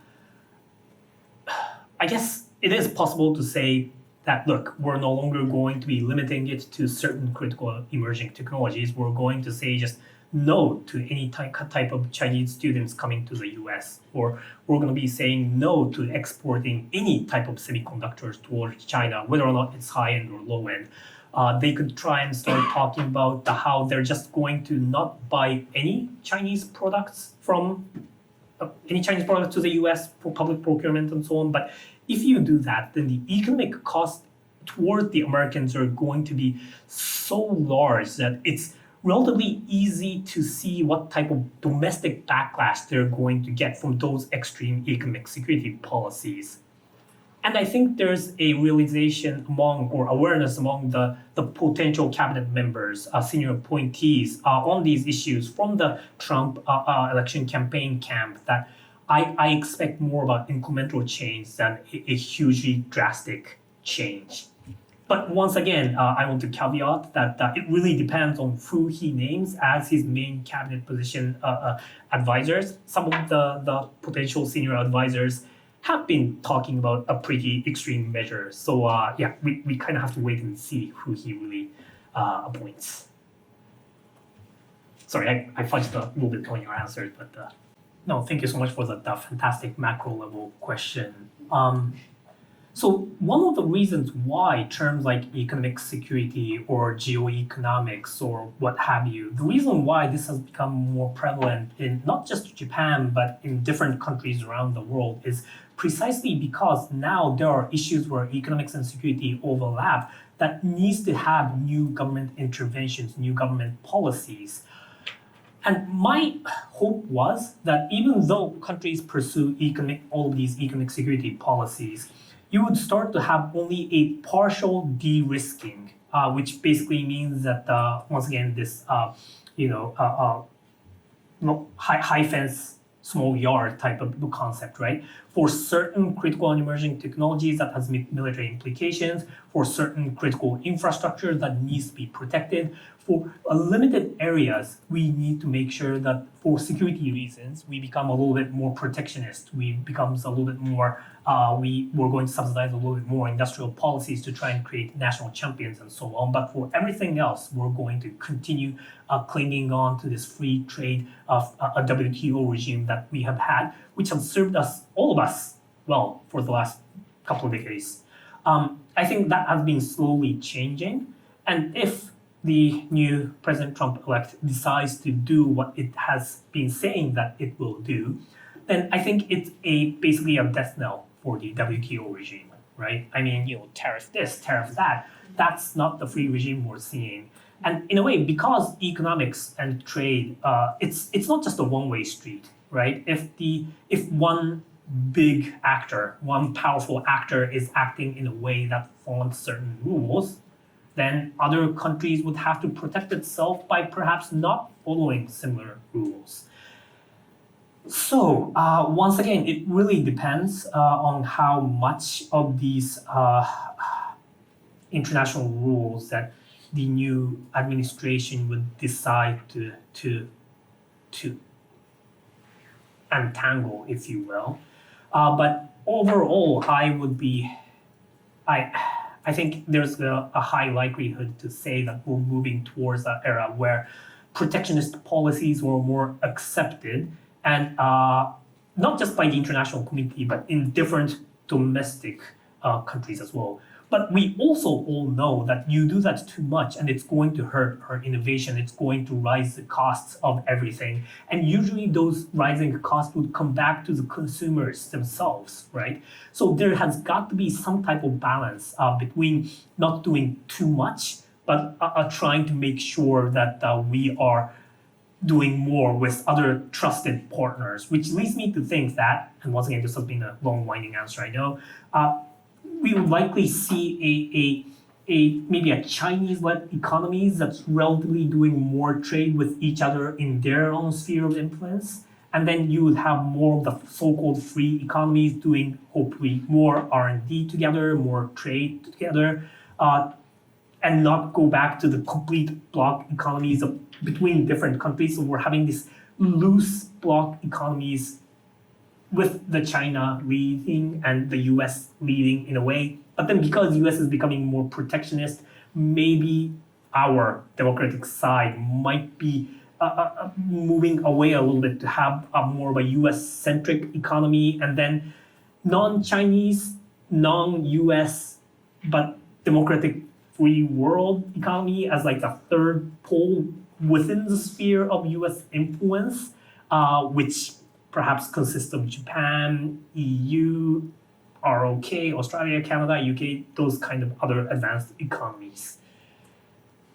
I guess it is possible to say that, look, we're no longer going to be limiting it to certain critical emerging technologies. We're going to say just no to any type of Chinese students coming to the US, or we're going to be saying no to exporting any type of semiconductors towards China, whether or not it's high end or low end. They could try and start talking about how they're just going to not buy any Chinese products from any Chinese products to the US for public procurement and so on. But if you do that, then the economic cost toward the Americans are going to be so large that it's relatively easy to see what type of domestic backlash they're going to get from those extreme economic security policies. And I think there's a realization among, or awareness among the potential cabinet members, senior appointees on these issues from the Trump election campaign camp that I expect more about incremental change than a hugely drastic change. But once again, I want to caveat that it really depends on who he names as his main cabinet position advisors. Some of the potential senior advisors have been talking about a pretty extreme measure. So yeah, we kind of have to wait and see who he really appoints. Sorry, I fudged a little bit on your answers, but no, thank you so much for the fantastic macro level question. So one of the reasons why terms like economic security or geoeconomics or what have you, the reason why this has become more prevalent in not just Japan, but in different countries around the world is precisely because now there are issues where economics and security overlap that needs to have new government interventions, new government policies. And my hope was that even though countries pursue all of these economic security policies, you would start to have only a partial de-risking, which basically means that once again this high fence, small yard type of concept, right? For certain critical and emerging technologies that has military implications, for certain critical infrastructure that needs to be protected, for limited areas, we need to make sure that for security reasons, we become a little bit more protectionist. We become a little bit more, we're going to subsidize a little bit more industrial policies to try and create national champions and so on. But for everything else, we're going to continue clinging on to this free trade of a WTO regime that we have had, which has served us, all of us, well for the last couple of decades. I think that has been slowly changing. And if the new President Trump-elect decides to do what it has been saying that it will do, then I think it's basically a death knell for the WTO regime, right? I mean, tariff this, tariff that. That's not the free regime we're seeing. And in a way, because economics and trade, it's not just a one-way street, right? If one big actor, one powerful actor is acting in a way that flaunts certain rules, then other countries would have to protect itself by perhaps not following similar rules. So once again, it really depends on how much of these international rules that the new administration would decide to untangle, if you will. But overall, I think there's a high likelihood to say that we're moving towards that era where protectionist policies were more accepted, and not just by the international community, but in different domestic countries as well. But we also all know that you do that too much and it's going to hurt our innovation, it's going to rise the costs of everything. And usually those rising costs would come back to the consumers themselves, right? So there has got to be some type of balance between not doing too much, but trying to make sure that we are doing more with other trusted partners, which leads me to think that, and once again, this has been a long winding answer, I know, we would likely see maybe a Chinese-led economy that's relatively doing more trade with each other in their own sphere of influence. And then you would have more of the so-called free economies doing hopefully more R&D together, more trade together, and not go back to the complete block economies between different countries. So we're having these loose block economies with the China leading and the US leading in a way. But then because the US is becoming more protectionist, maybe our democratic side might be moving away a little bit to have more of a US-centric economy, and then non-Chinese, non-US, but democratic free world economy as like a third pole within the sphere of US influence, which perhaps consists of Japan, EU, ROK, Australia, Canada, UK, those kind of other advanced economies.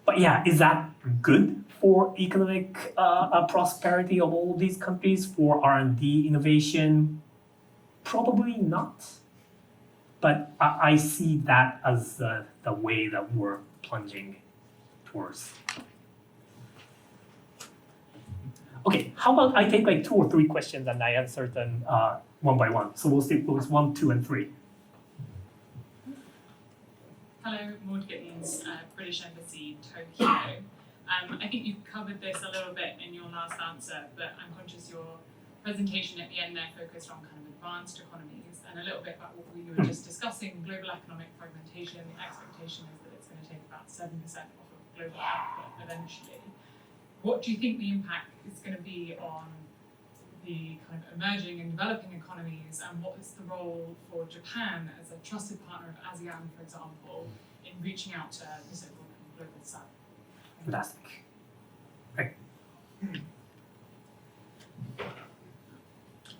But yeah, is that good for economic prosperity of all of these countries, for R&D innovation? Probably not. But I see that as the way that we're plunging towards. Okay, how about I take like 2 or 3 questions and I answer them one by one. So we'll stick with 1, 2, and 3. Hello, Maud Gittins, British Embassy, Tokyo. I think you covered this a little bit in your last answer, but I'm conscious your presentation at the end there focused on kind of advanced economies and a little bit about what we were just discussing, global economic fragmentation. The expectation is that it's going to take about 7% off of global output eventually. What do you think the impact is going to be on the kind of emerging and developing economies, and what is the role for Japan as a trusted partner of ASEAN, for example, in reaching out to the so-called global south? Fantastic. Right.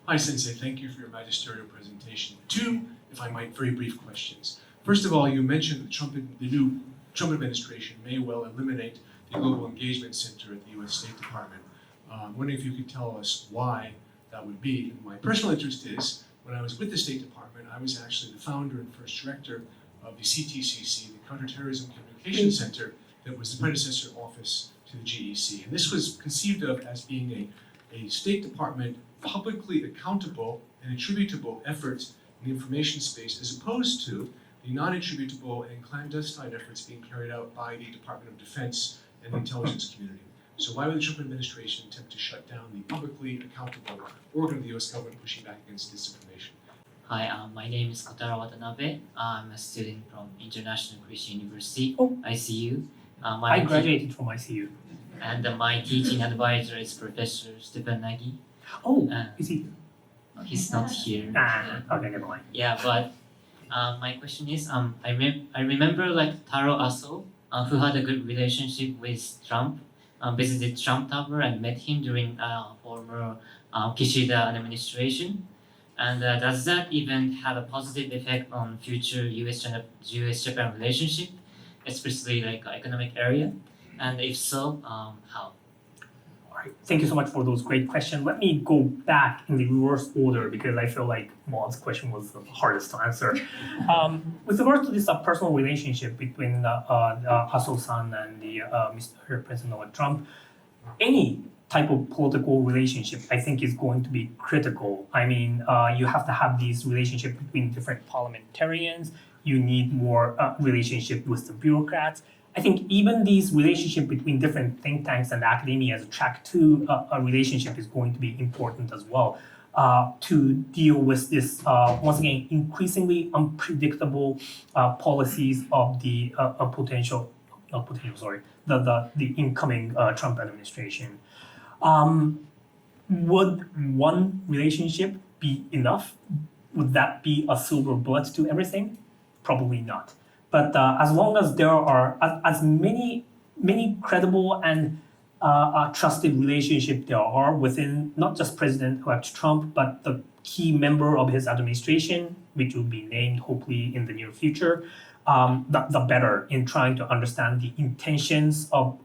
Hi, Sensei. Thank you for your magisterial presentation. 2, if I might, very brief questions. First of all, you mentioned the new Trump administration may well eliminate the Global Engagement Center at the U.S. State Department. I'm wondering if you could tell us why that would be. My personal interest is, when I was with the State Department, I was actually the founder and first director of the CTCC, the Counterterrorism Communications Center, that was the predecessor office to the GEC. And this was conceived of as being a State Department publicly accountable and attributable effort in the information space, as opposed to the non-attributable and clandestine efforts being carried out by the Department of Defense and the intelligence community. So why would the Trump administration attempt to shut down the publicly accountable organ of the US government pushing back against disinformation? Hi, my name is Kotaro Watanabe. I'm a student from International Christian University, Oh. ICU. I graduated from ICU. And my teaching advisor is Professor Stephen Nagy. Oh, Uh, is he? He's not here. Okay, never mind. Yeah, but my question is, I remember like Taro Aso, who had a good relationship with Trump, visited Trump Tower and met him during former Kishida administration. And does that even have a positive effect on future US-Japan relationship, especially like economic area? And if so, how? All right. Thank you so much for those great questions. Let me go back in the reverse order because I feel like Maud's question was the hardest to answer. With regards to this personal relationship between Aso-san and the Mr. President Trump, any type of political relationship, I think, is going to be critical. I mean, you have to have these relationships between different parliamentarians. You need more relationship with the bureaucrats. I think even these relationship between different think tanks and academia as a track to a relationship is going to be important as well to deal with this, once again, increasingly unpredictable policies of the the incoming Trump administration. Would one relationship be enough? Would that be a silver bullet to everything? Probably not. But as long as there are as many credible and trusted relationships there are within not just President-elect Trump, but the key member of his administration, which will be named hopefully in the near future, the better in trying to understand the intentions of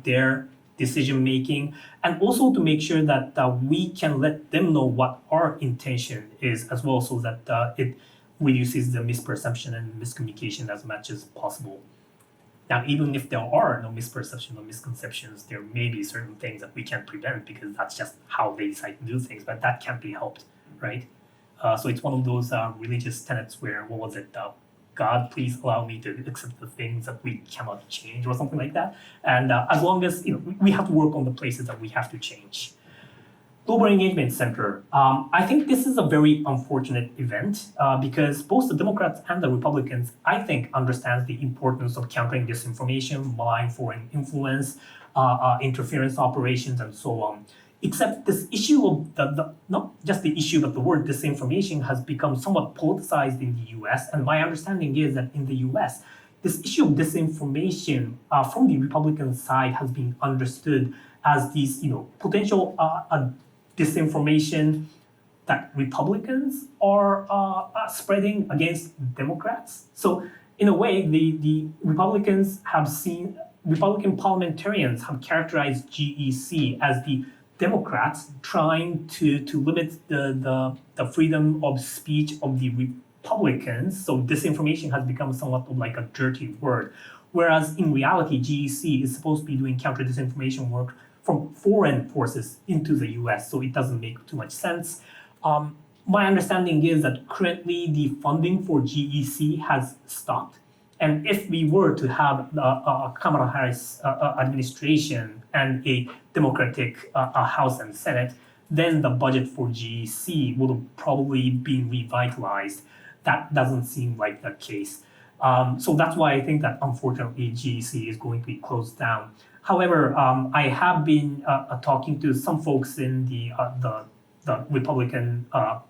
their decision making, and also to make sure that we can let them know what our intention is as well, so that it reduces the misperception and miscommunication as much as possible. Now, even if there are no misperceptions or misconceptions, there may be certain things that we can't prevent because that's just how they decide to do things, but that can't be helped, right? So it's one of those religious tenets where, what was it? God, please allow me to accept the things that we cannot change or something like that. And as long as, we have to work on the places that we have to change. Global Engagement Center. I think this is a very unfortunate event because both the Democrats and the Republicans, I think, understand the importance of countering disinformation, malign foreign influence, interference operations, and so on. Except this issue of the not just the issue, but the word disinformation has become somewhat politicized in the US. And my understanding is that in the US, this issue of disinformation from the Republican side has been understood as these, potential disinformation that Republicans are spreading against Democrats. So in a way, the Republican parliamentarians have characterized GEC as the Democrats trying to limit the freedom of speech of the Republicans. So disinformation has become somewhat of like a dirty word. Whereas in reality, GEC is supposed to be doing counter-disinformation work from foreign forces into the US, so it doesn't make too much sense. My understanding is that currently the funding for GEC has stopped. And if we were to have a Kamala Harris administration and a Democratic House and Senate, then the budget for GEC would have probably been revitalized. That doesn't seem like the case. So that's why I think that unfortunately GEC is going to be closed down. However, I have been talking to some folks in the Republican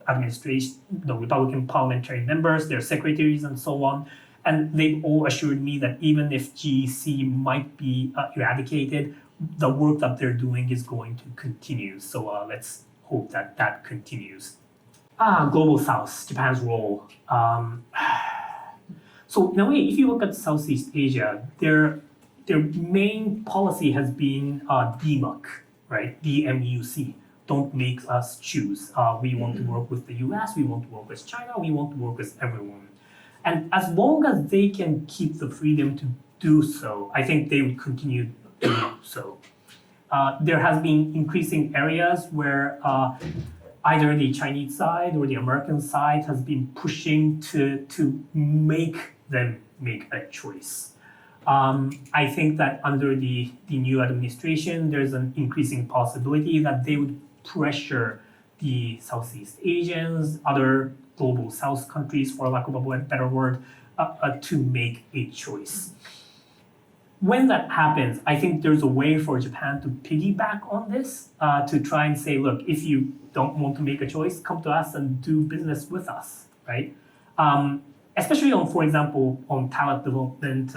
administration, the Republican parliamentary members, their secretaries, and so on. And they've all assured me that even if GEC might be eradicated, the work that they're doing is going to continue. So let's hope that that continues. Global South, Japan's role. So in a way, if you look at Southeast Asia, their main policy has been DMUC, right? DMUC. Don't make us choose. We want to work with the US, we want to work with China, we want to work with everyone. And as long as they can keep the freedom to do so, I think they would continue to do so. There has been increasing areas where either the Chinese side or the American side has been pushing to make them make a choice. I think that under the new administration, there's an increasing possibility that they would pressure the Southeast Asians, other global South countries, for lack of a better word, to make a choice. When that happens, I think there's a way for Japan to piggyback on this, to try and say, look, if you don't want to make a choice, come to us and do business with us, right? Especially on, for example, on talent development,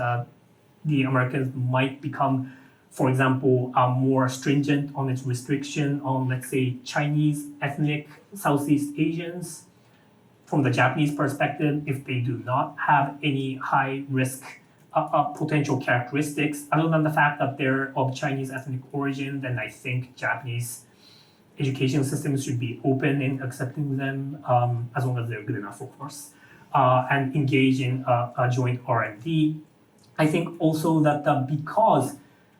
the Americans might become, for example, more stringent on its restriction on, let's say, Chinese ethnic Southeast Asians. From the Japanese perspective, if they do not have any high risk potential characteristics, other than the fact that they're of Chinese ethnic origin, then I think Japanese education systems should be open in accepting them, as long as they're good enough, of course, and engage in a joint R&D. I think also that because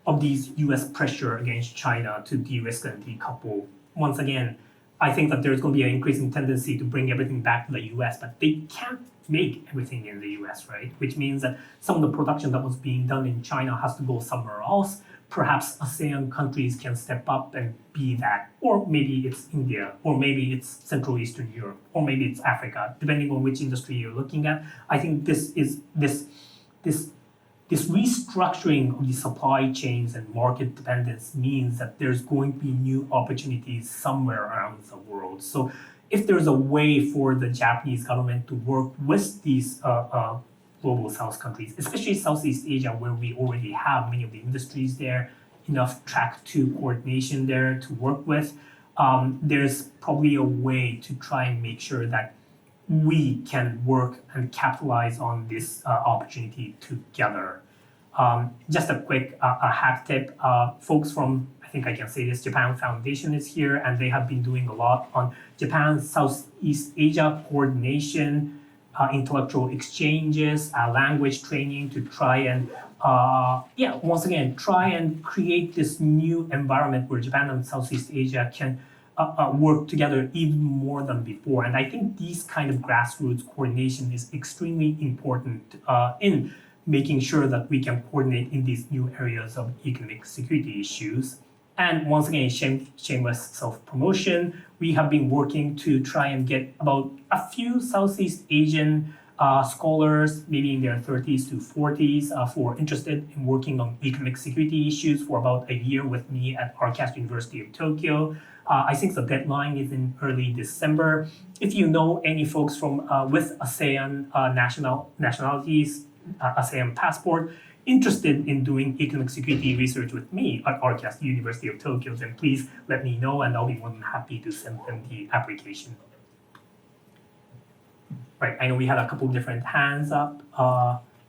of these US pressure against China to de-risk and decouple, once again, I think that there's going to be an increasing tendency to bring everything back to the US, but they can't make everything in the US, right? Which means that some of the production that was being done in China has to go somewhere else. Perhaps ASEAN countries can step up and be that, or maybe it's India, or maybe it's Central Eastern Europe, or maybe it's Africa, depending on which industry you're looking at. I think this restructuring of the supply chains and market dependence means that there's going to be new opportunities somewhere around the world. So if there's a way for the Japanese government to work with these global South countries, especially Southeast Asia, where we already have many of the industries there, enough track 2 coordination there to work with, there's probably a way to try and make sure that we can work and capitalize on this opportunity together. Just a quick hack tip, folks from, I think I can say this, Japan Foundation is here, and they have been doing a lot on Japan Southeast Asia coordination, intellectual exchanges, language training to try and, once again, try and create this new environment where Japan and Southeast Asia can work together even more than before. And I think these kind of grassroots coordination is extremely important in making sure that we can coordinate in these new areas of economic security issues. And once again, shameless self-promotion, we have been working to try and get about a few Southeast Asian scholars, maybe in their 30s to 40s, who are interested in working on economic security issues for about a year with me at RCAST University of Tokyo. I think the deadline is in early December. If you know any folks from with ASEAN nationalities, ASEAN passport, interested in doing economic security research with me at RCAST University of Tokyo, then please let me know and I'll be more than happy to send them the application. Right, I know we had a couple different hands up.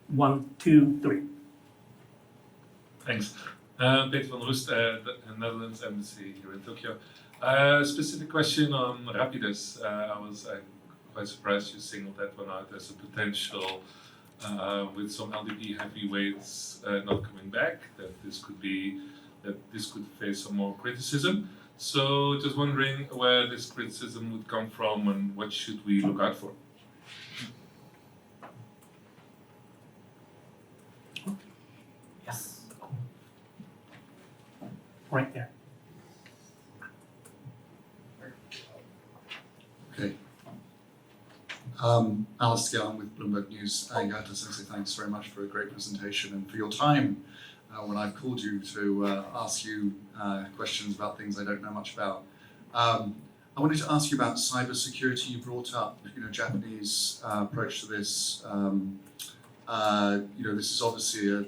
1, 2, 3. Thanks. Peter van Roost, the Netherlands Embassy here in Tokyo. Specific question on Rapidus. I was quite surprised you singled that one out as a potential with some LDP heavyweights not coming back, that this could face some more criticism. So just wondering where this criticism would come from and what should we look out for? Yes. Right there. Okay. Alice Young with Bloomberg News. Igata Sensei, thanks very much for a great presentation and for your time when I've called you to ask you questions about things I don't know much about. I wanted to ask you about cybersecurity. You brought up, Japanese approach to this. This is obviously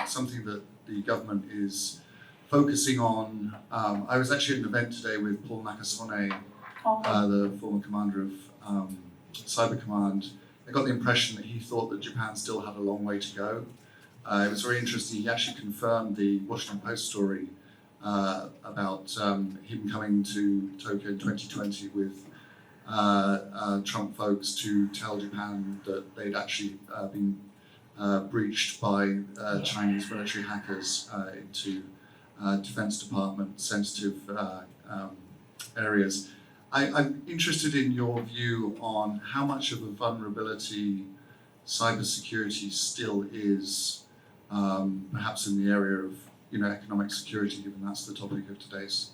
something that the government is focusing on. I was actually at an event today with Paul Nakasone, the former commander of Cyber Command. I got the impression that he thought that Japan still had a long way to go. It was very interesting. He actually confirmed the Washington Post story about him coming to Tokyo in 2020 with Trump folks to tell Japan that they'd actually been breached by Chinese military hackers into Defense Department sensitive areas. I'm interested in your view on how much of a vulnerability cybersecurity still is, perhaps in the area of economic security, given that's the topic of today's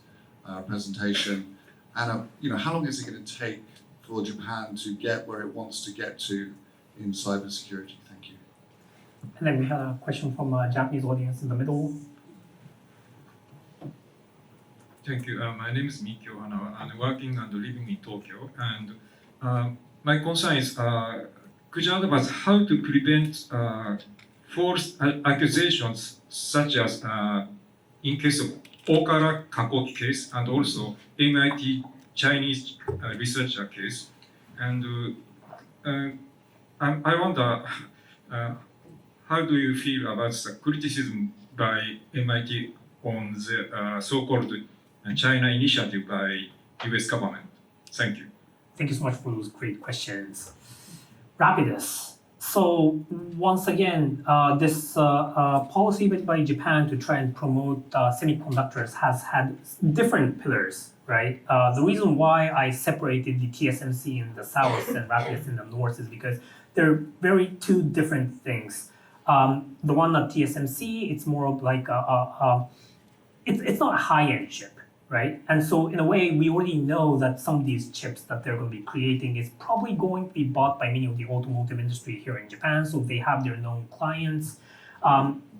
presentation. And how long is it going to take for Japan to get where it wants to get to in cybersecurity? Thank you. And then we had a question from a Japanese audience in the middle. Thank you. My name is Mikio Hanawa. I'm working and living in Tokyo. And my concern is, could you advise how to prevent false accusations, such as in case of Okara Kakoki case and also MIT Chinese researcher case? And I wonder, how do you feel about the criticism by MIT on the so-called China initiative by US government? Thank you. Thank you so much for those great questions. Rapidus. So once again, this policy by Japan to try and promote semiconductors has had different pillars. right? The reason why I separated the TSMC in the south and Rapidus in the north is because they're very two different things. The one at TSMC, it's more of like it's not a high-end chip, right? And so in a way, we already know that some of these chips that they're going to be creating is probably going to be bought by many of the automotive industry here in Japan, so they have their known clients.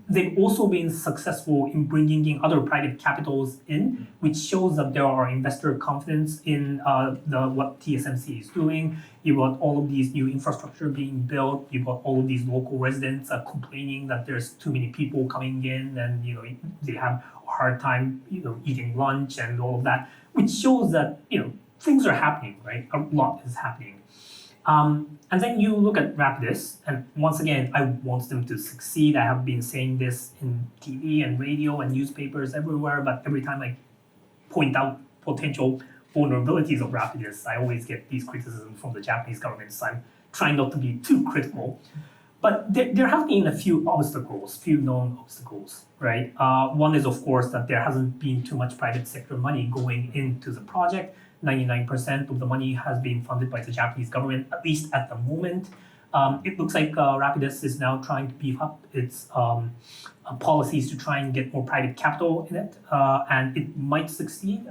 They've also been successful in bringing in other private capitals in, which shows that there are investor confidence in what TSMC is doing. You've got all of these new infrastructure being built. You've got all of these local residents complaining that there's too many people coming in, and they have a hard time eating lunch and all of that, which shows that things are happening, right? A lot is happening. And then you look at Rapidus, and once again, I want them to succeed. I have been saying this in TV and radio and newspapers everywhere, but every time I point out potential vulnerabilities of Rapidus, I always get these criticisms from the Japanese government, so I'm trying not to be too critical. But there have been a few known obstacles, right? One is, of course, that there hasn't been too much private sector money going into the project. 99% of the money has been funded by the Japanese government, at least at the moment. It looks like Rapidus is now trying to beef up its policies to try and get more private capital in it, and it might succeed.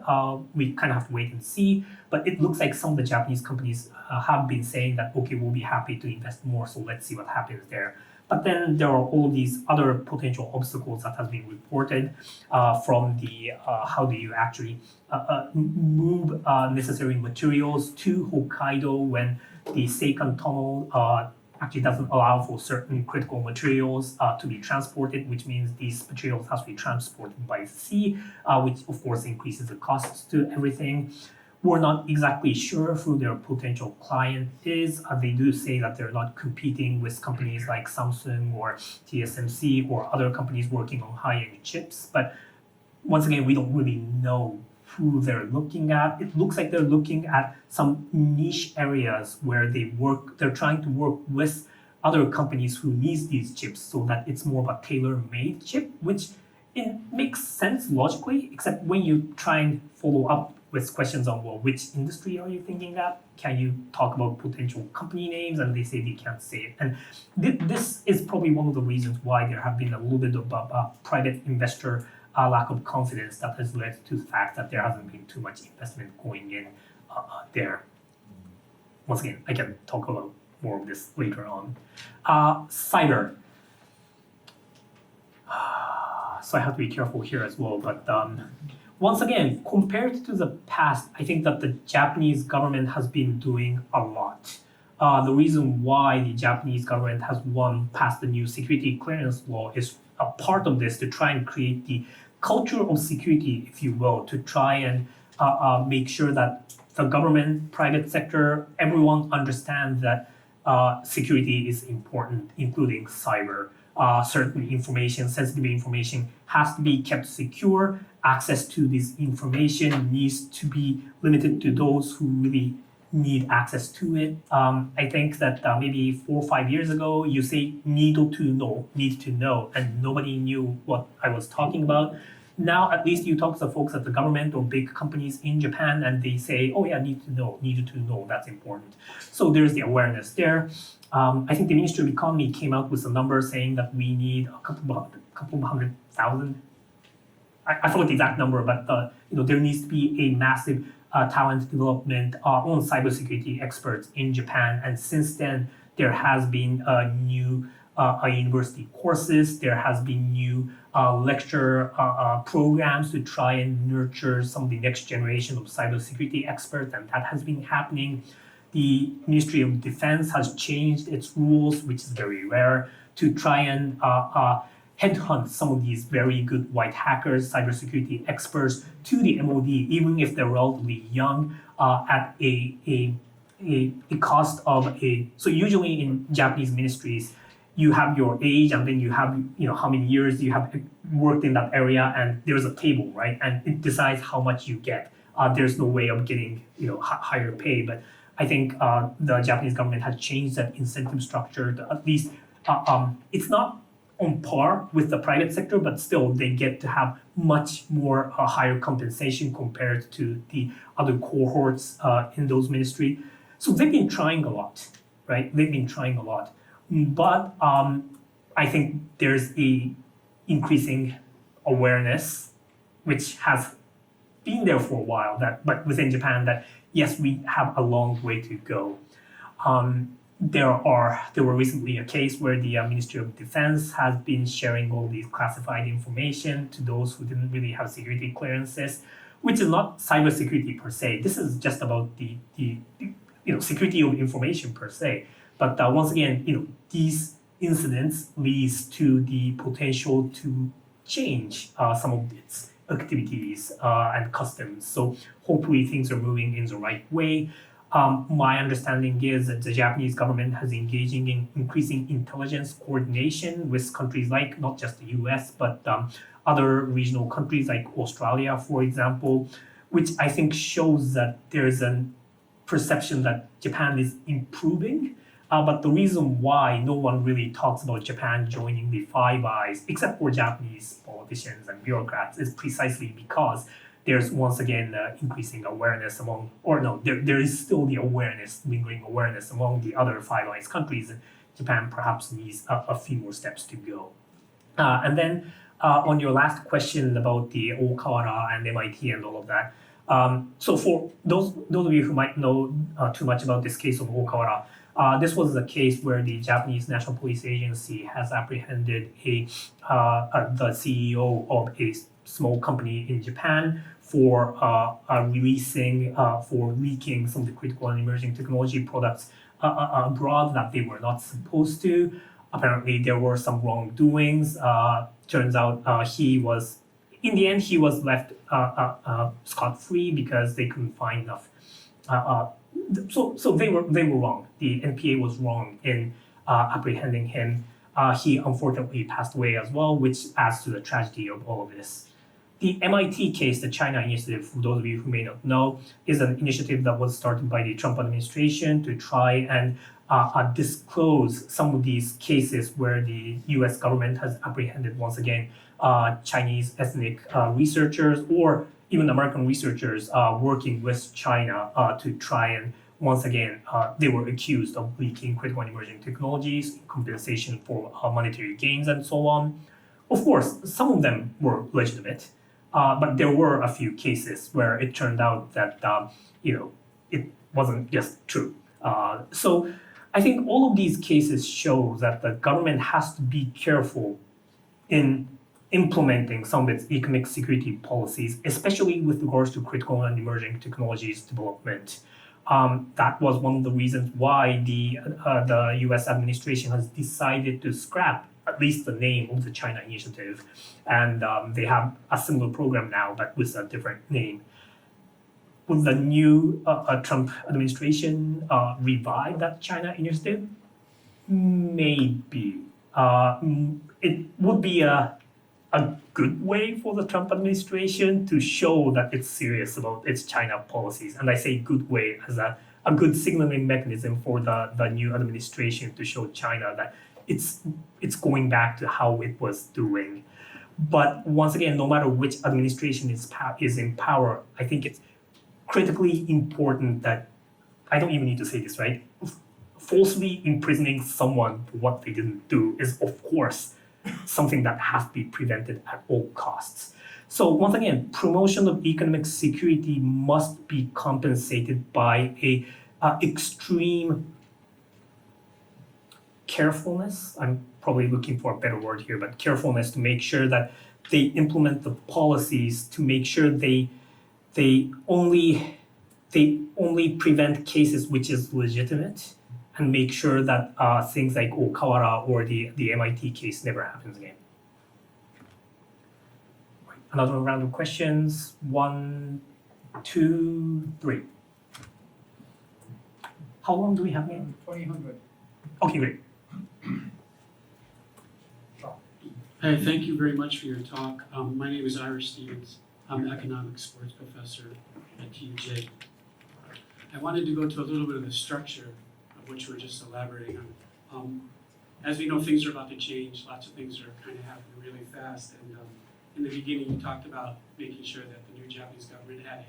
We kind of have to wait and see, but it looks like some of the Japanese companies have been saying that, okay, we'll be happy to invest more, so let's see what happens there. But then there are all these other potential obstacles that has been reported from the how do you actually move necessary materials to Hokkaido when the Seikan Tunnel actually doesn't allow for certain critical materials to be transported, which means these materials have to be transported by sea, which of course increases the costs to everything. We're not exactly sure who their potential client is. They do say that they're not competing with companies like Samsung or TSMC or other companies working on high-end chips. But once again, we don't really know who they're looking at. It looks like they're looking at some niche areas where they're trying to work with other companies who need these chips so that it's more of a tailor-made chip, which it makes sense logically, except when you try and follow up with questions on, well, which industry are you thinking that? Can you talk about potential company names? And they say they can't say it. And this is probably one of the reasons why there have been a little bit of a private investor lack of confidence that has led to the fact that there hasn't been too much investment going in there. Once again, I can talk about more of this later on. Cyber. So I have to be careful here as well, but once again, compared to the past, I think that the Japanese government has been doing a lot. The reason why the Japanese government has passed the new security clearance law is a part of this to try and create the culture of security, if you will, to try and make sure that the government, private sector, everyone understands that security is important, including cyber. Certain information, sensitive information, has to be kept secure. Access to this information needs to be limited to those who really need access to it. I think that maybe 4 or 5 years ago, you say need to know, and nobody knew what I was talking about. Now, at least you talk to the folks at the government or big companies in Japan, and they say, oh yeah, needed to know, that's important. So there's the awareness there. I think the Ministry of Economy came out with a number saying that we need a couple of 100,000. I forgot the exact number, but there needs to be a massive talent development on cybersecurity experts in Japan. And since then, there has been new university courses. There has been new lecture programs to try and nurture some of the next generation of cybersecurity experts, and that has been happening. The Ministry of Defense has changed its rules, which is very rare, to try and headhunt some of these very good white hackers, cybersecurity experts to the MOD, even if they're relatively young, at a cost of a. So usually in Japanese ministries, you have your age and then you have how many years you have worked in that area, and there's a table, right? And it decides how much you get. There's no way of getting higher pay, but I think the Japanese government has changed that incentive structure to at least it's not on par with the private sector, but still they get to have much more higher compensation compared to the other cohorts in those ministry. So they've been trying a lot, right? They've been trying a lot, but I think there's a increasing awareness, which has been there for a while, but within Japan, that yes, we have a long way to go. There were recently a case where the Ministry of Defense has been sharing all these classified information to those who didn't really have security clearances, which is not cybersecurity per se. This is just about the security of information per se. But once again, these incidents leads to the potential to change some of its activities and customs. So hopefully things are moving in the right way. My understanding is that the Japanese government has engaging in increasing intelligence coordination with countries like not just the US, but other regional countries like Australia, for example, which I think shows that there's a perception that Japan is improving. But the reason why no one really talks about Japan joining the Five Eyes, except for Japanese politicians and bureaucrats, is precisely because there's once again increasing awareness there is still the lingering awareness among the other Five Eyes countries. Japan perhaps needs a few more steps to go. And then on your last question about the Okawara and MIT and all of that, so for those of you who might know too much about this case of Okawara, this was a case where the Japanese National Police Agency has apprehended the CEO of a small company in Japan for leaking some of the critical and emerging technology products abroad that they were not supposed to. Apparently, there were some wrongdoings. Turns out in the end, he was left scot-free because they couldn't find enough. So they were wrong. The NPA was wrong in apprehending him. He unfortunately passed away as well, which adds to the tragedy of all of this. The MIT case, the China Initiative, for those of you who may not know, is an initiative that was started by the Trump administration to try and disclose some of these cases where the US government has apprehended, once again, Chinese ethnic researchers or even American researchers working with China to try and, once again, they were accused of leaking critical and emerging technologies, compensation for monetary gains, and so on. Of course, some of them were legitimate, but there were a few cases where it turned out that it wasn't just true. So I think all of these cases show that the government has to be careful in implementing some of its economic security policies, especially with regards to critical and emerging technologies development. That was one of the reasons why the US administration has decided to scrap at least the name of the China Initiative. And they have a similar program now, but with a different name. Will the new Trump administration revive that China Initiative? Maybe. It would be a good way for the Trump administration to show that it's serious about its China policies. And I say good way as a good signaling mechanism for the new administration to show China that it's going back to how it was doing. But once again, no matter which administration is in power, I think it's critically important that, I don't even need to say this, right? Falsely imprisoning someone for what they didn't do is, of course, something that has to be prevented at all costs. So once again, promotion of economic security must be compensated by a extreme carefulness. I'm probably looking for a better word here, but carefulness to make sure that they implement the policies to make sure they only prevent cases which is legitimate, and make sure that things like Okawara or the MIT case never happens again. Another round of questions. 1, 2, 3. How long do we have again? 2000. Okay, great. Hey, thank you very much for your talk. My name is Ira Stevens. I'm an economics sports professor at TUJ. I wanted to go to a little bit of the structure of which we're just elaborating on. as we know, things are about to change. Lots of things are kind of happening really fast. And in the beginning, you talked about making sure that the new Japanese government had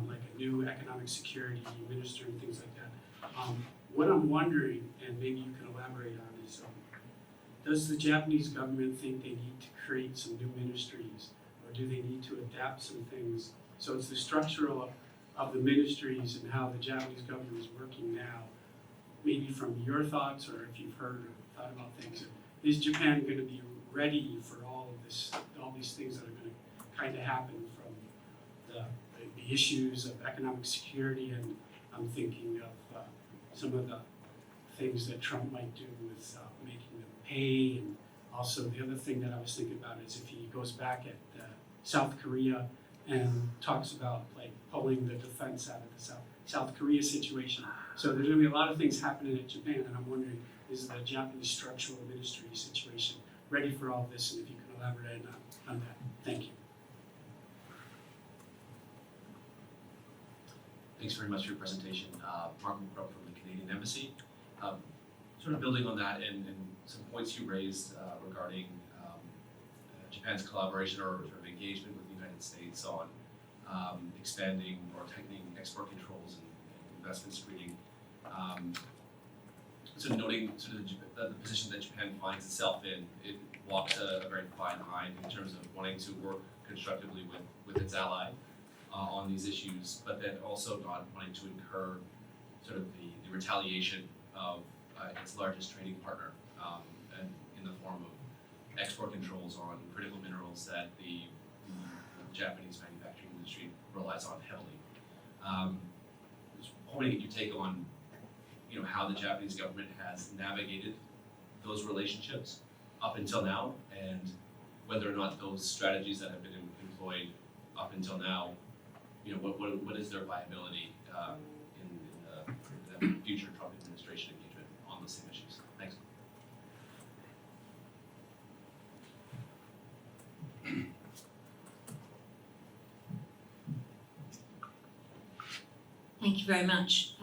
like a new economic security minister and things like that. What I'm wondering, and maybe you can elaborate on, is does the Japanese government think they need to create some new ministries, or do they need to adapt some things? So it's the structure of the ministries and how the Japanese government is working now. Maybe from your thoughts, or if you've heard or thought about things, is Japan going to be ready for all of this, all these things that are going to kind of happen from the issues of economic security? And I'm thinking of some of the things that Trump might do with making them pay, and also the other thing that I was thinking about is if he goes back at South Korea and talks about like pulling the defense out of the South Korea situation. So there's going to be a lot of things happening in Japan, and I'm wondering, is the Japanese structural ministry situation ready for all this? And if you can elaborate on that. Thank you. Thanks very much for your presentation. Mark McCrubb from the Canadian Embassy. Sort of building on that and some points you raised regarding Japan's collaboration or sort of engagement with the United States on expanding or tightening export controls and investment screening. So noting sort of the position that Japan finds itself in, it walks a very fine line in terms of wanting to work constructively with its ally on these issues, but then also not wanting to incur sort of the retaliation of its largest trading partner, and in the form of export controls on critical minerals that the Japanese manufacturing industry relies on heavily. Just hoping to get your take on, how the Japanese government has navigated those relationships up until now, and whether or not those strategies that have been employed up until now, what is their viability in the future Trump administration engagement on those same issues? Thanks. Thank you very much.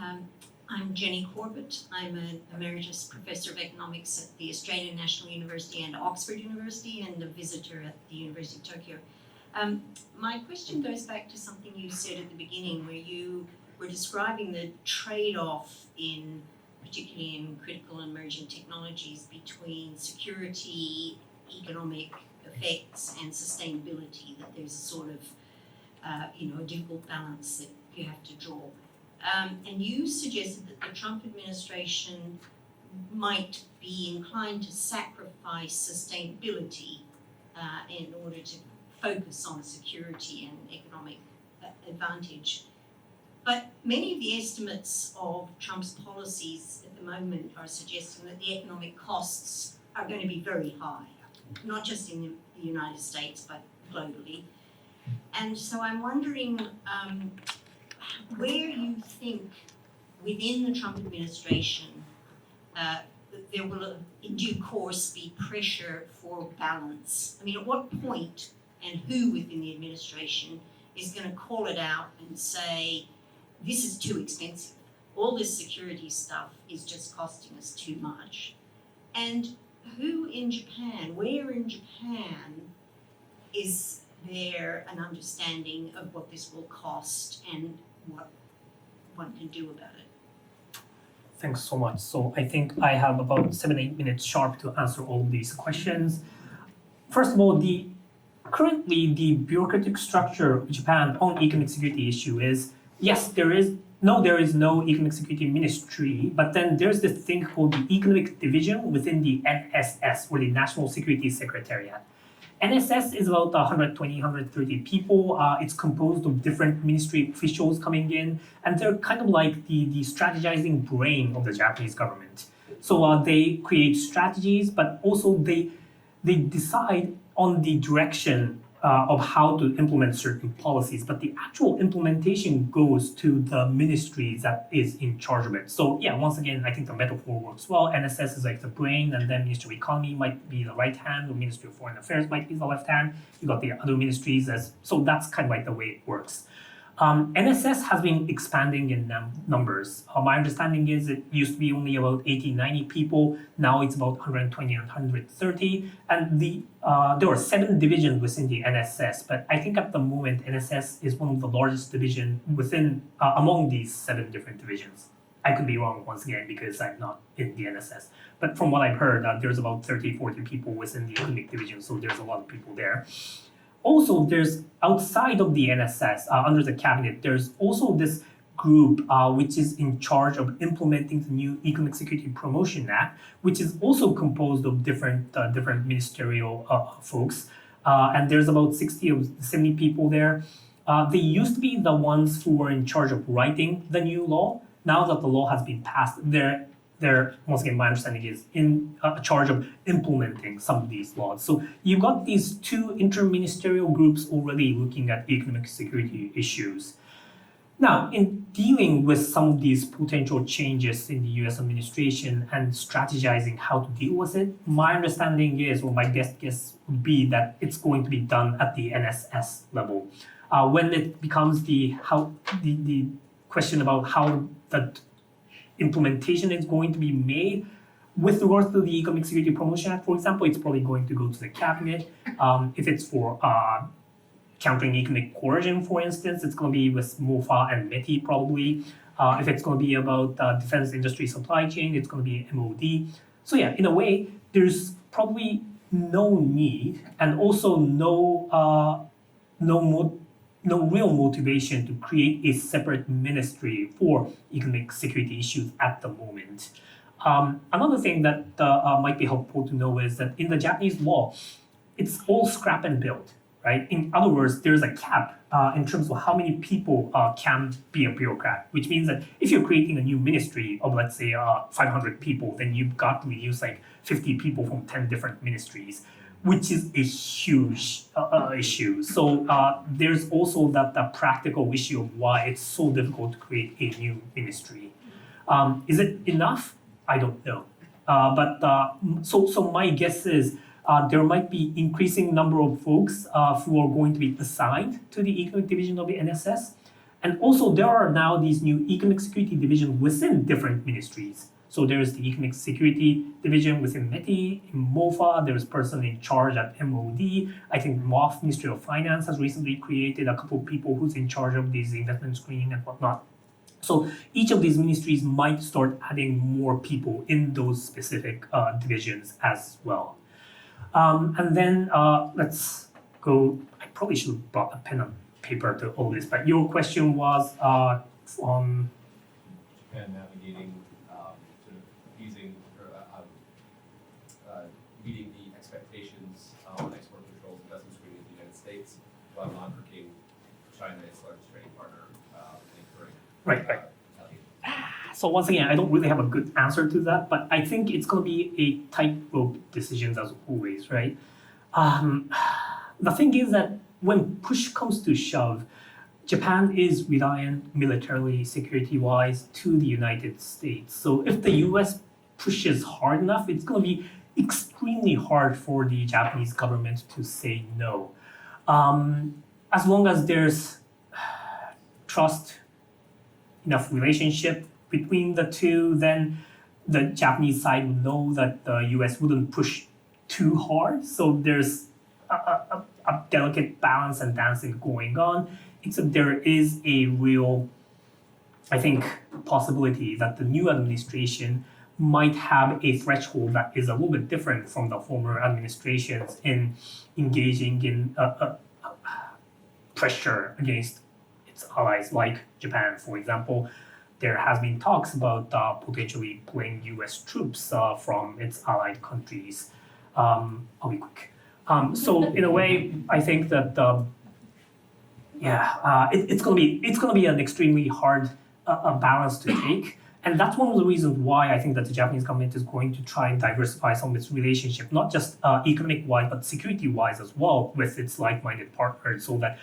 I'm Jenny Corbett. I'm an Emeritus Professor of Economics at the Australian National University and Oxford University, and a visitor at the University of Tokyo. My question goes back to something you said at the beginning, where you were describing the trade-off particularly in critical and emerging technologies, between security, economic effects, and sustainability, that there's a sort of, a difficult balance that you have to draw. And you suggested that the Trump administration might be inclined to sacrifice sustainability in order to focus on security and economic advantage. But many of the estimates of Trump's policies at the moment are suggesting that the economic costs are going to be very high, not just in the United States, but globally. And so I'm wondering where you think within the Trump administration there will in due course be pressure for balance. I mean, at what point and who within the administration is going to call it out and say, this is too expensive. All this security stuff is just costing us too much. And who in Japan, where in Japan is there an understanding of what this will cost and what one can do about it? Thanks so much. So I think I have about 7-8 minutes sharp to answer all these questions. First of all, currently the bureaucratic structure of Japan on economic security issue is, yes, there is no economic security ministry, but then there's this thing called the economic division within the NSS, or the National Security Secretariat. NSS is about 120, 130 people. It's composed of different ministry officials coming in, and they're kind of like the strategizing brain of the Japanese government. So they create strategies, but also they decide on the direction of how to implement certain policies, but the actual implementation goes to the ministry that is in charge of it. So yeah, once again, I think the metaphor works well. NSS is like the brain, and then Ministry of Economy might be the right hand, or Ministry of Foreign Affairs might be the left hand. You got the other ministries so that's kind of like the way it works. NSS has been expanding in numbers. My understanding is it used to be only about 80, 90 people. Now it's about 120 and 130. And there are 7 divisions within the NSS. But I think at the moment, NSS is one of the largest division within among these 7 different divisions. I could be wrong once again because I'm not in the NSS. But from what I've heard, there's about 30, 40 people within the economic division. So there's a lot of people there. Also, there's outside of the NSS, under the cabinet, there's also this group which is in charge of implementing the new Economic Security Promotion Act, which is also composed of different ministerial folks. And there's about 60 or 70 people there. They used to be the ones who were in charge of writing the new law. Now that the law has been passed, they're once again, my understanding is in charge of implementing some of these laws. So you've got these 2 interministerial groups already looking at economic security issues. Now, in dealing with some of these potential changes in the US administration and strategizing how to deal with it, my understanding is, or my best guess would be that it's going to be done at the NSS level. When it becomes the question about how that implementation is going to be made with regards to the Economic Security Promotion Act, for example, it's probably going to go to the cabinet. If it's for countering economic coercion, for instance, it's going to be with MOFA and METI probably. If it's going to be about defense industry supply chain, it's going to be MOD. So yeah, in a way, there's probably no need and also no real motivation to create a separate ministry for economic security issues at the moment. Another thing that might be helpful to know is that in the Japanese law, it's all scrap and build, right? In other words, there's a cap in terms of how many people can be a bureaucrat, which means that if you're creating a new ministry of, let's say, 500 people, then you've got to reduce like 50 people from 10 different ministries, which is a huge issue. So there's also that practical issue of why it's so difficult to create a new ministry. Is it enough? I don't know. So my guess is there might be increasing number of folks who are going to be assigned to the economic division of the NSS. And also there are now these new economic security divisions within different ministries. So there's the Economic Security Division within METI, in MOFA, there's a person in charge at MOD. I think MOF, Ministry of Finance, has recently created a couple of people who's in charge of these investment screening and whatnot. So each of these ministries might start adding more people in those specific divisions as well. And then let's go, I probably should have brought a pen and paper to all this, but your question was on Japan navigating meeting the expectations on export controls and investment screening in the United States while not hurting China, its largest trading partner, and incurring retaliation. So once again, I don't really have a good answer to that, but I think it's going to be a tightrope decision as always, right? The thing is that when push comes to shove, Japan is reliant militarily, security-wise, to the United States. So if the US pushes hard enough, it's going to be extremely hard for the Japanese government to say no. As long as there's trust, enough relationship between the two, then the Japanese side would know that the US wouldn't push too hard. So there's a delicate balance and dancing going on, except there is a real, I think, possibility that the new administration might have a threshold that is a little bit different from the former administrations in engaging in pressure against its allies like Japan, for example. There has been talks about potentially pulling US troops from its allied countries. I'll be quick. So in a way, I think that it's gonna be an extremely hard balance to take. And that's one of the reasons why I think that the Japanese government is going to try and diversify some of its relationship, not just economic-wise, but security-wise as well with its like-minded partners, so that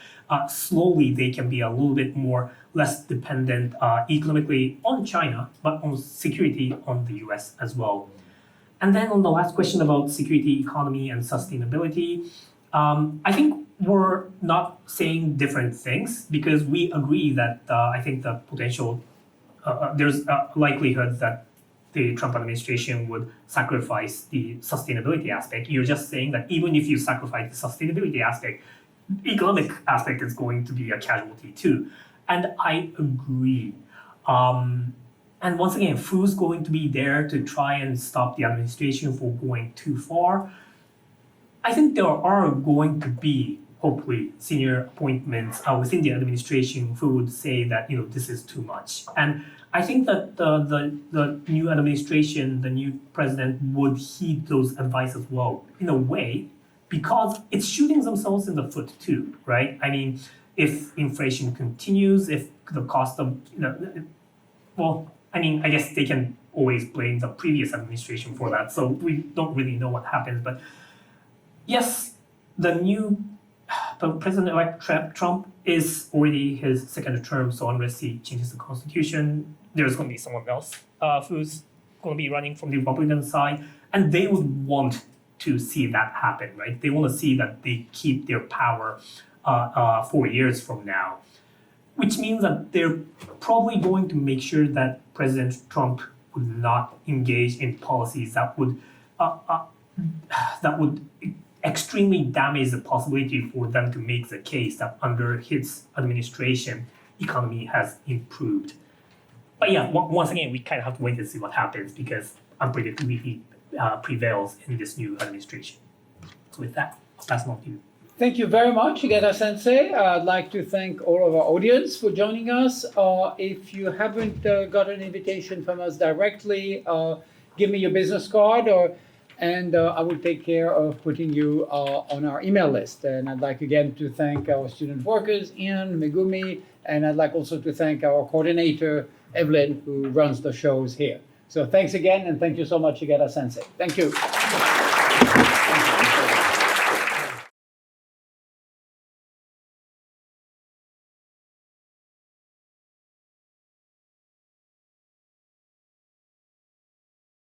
slowly they can be a little bit less dependent economically on China, but on security on the US as well. And then on the last question about security, economy, and sustainability, I think we're not saying different things because we agree that I think the potential, there's a likelihood that the Trump administration would sacrifice the sustainability aspect. You're just saying that even if you sacrifice the sustainability aspect, economic aspect is going to be a casualty too. And I agree. And once again, who's going to be there to try and stop the administration from going too far? I think there are going to be, hopefully, senior appointments within the administration who would say that this is too much. And I think that the new administration, the new president would heed those advice as well, in a way, because it's shooting themselves in the foot too, right? I mean, if inflation continues, if the cost of, I guess they can always blame the previous administration for that, so we don't really know what happens. But yes, the President-elect Trump is already his second term, so unless he changes the constitution, there's going to be someone else who's going to be running from the Republican side, and they would want to see that happen, right? They want to see that they keep their power 4 years from now, which means that they're probably going to make sure that President Trump would not engage in policies that would extremely damage the possibility for them to make the case that under his administration, economy has improved. But yeah, once again, we kind of have to wait and see what happens because unpredictability prevails in this new administration. So with that, I'll pass it on to you. Thank you very much, Igata-sensei. I'd like to thank all of our audience for joining us. If you haven't got an invitation from us directly, give me your business card, and I will take care of putting you on our email list. And I'd like again to thank our student workers, Ian, Megumi, and I'd like also to thank our coordinator, Evelyn, who runs the shows here. So thanks again, and thank you so much, Igata-sensei. Thank you.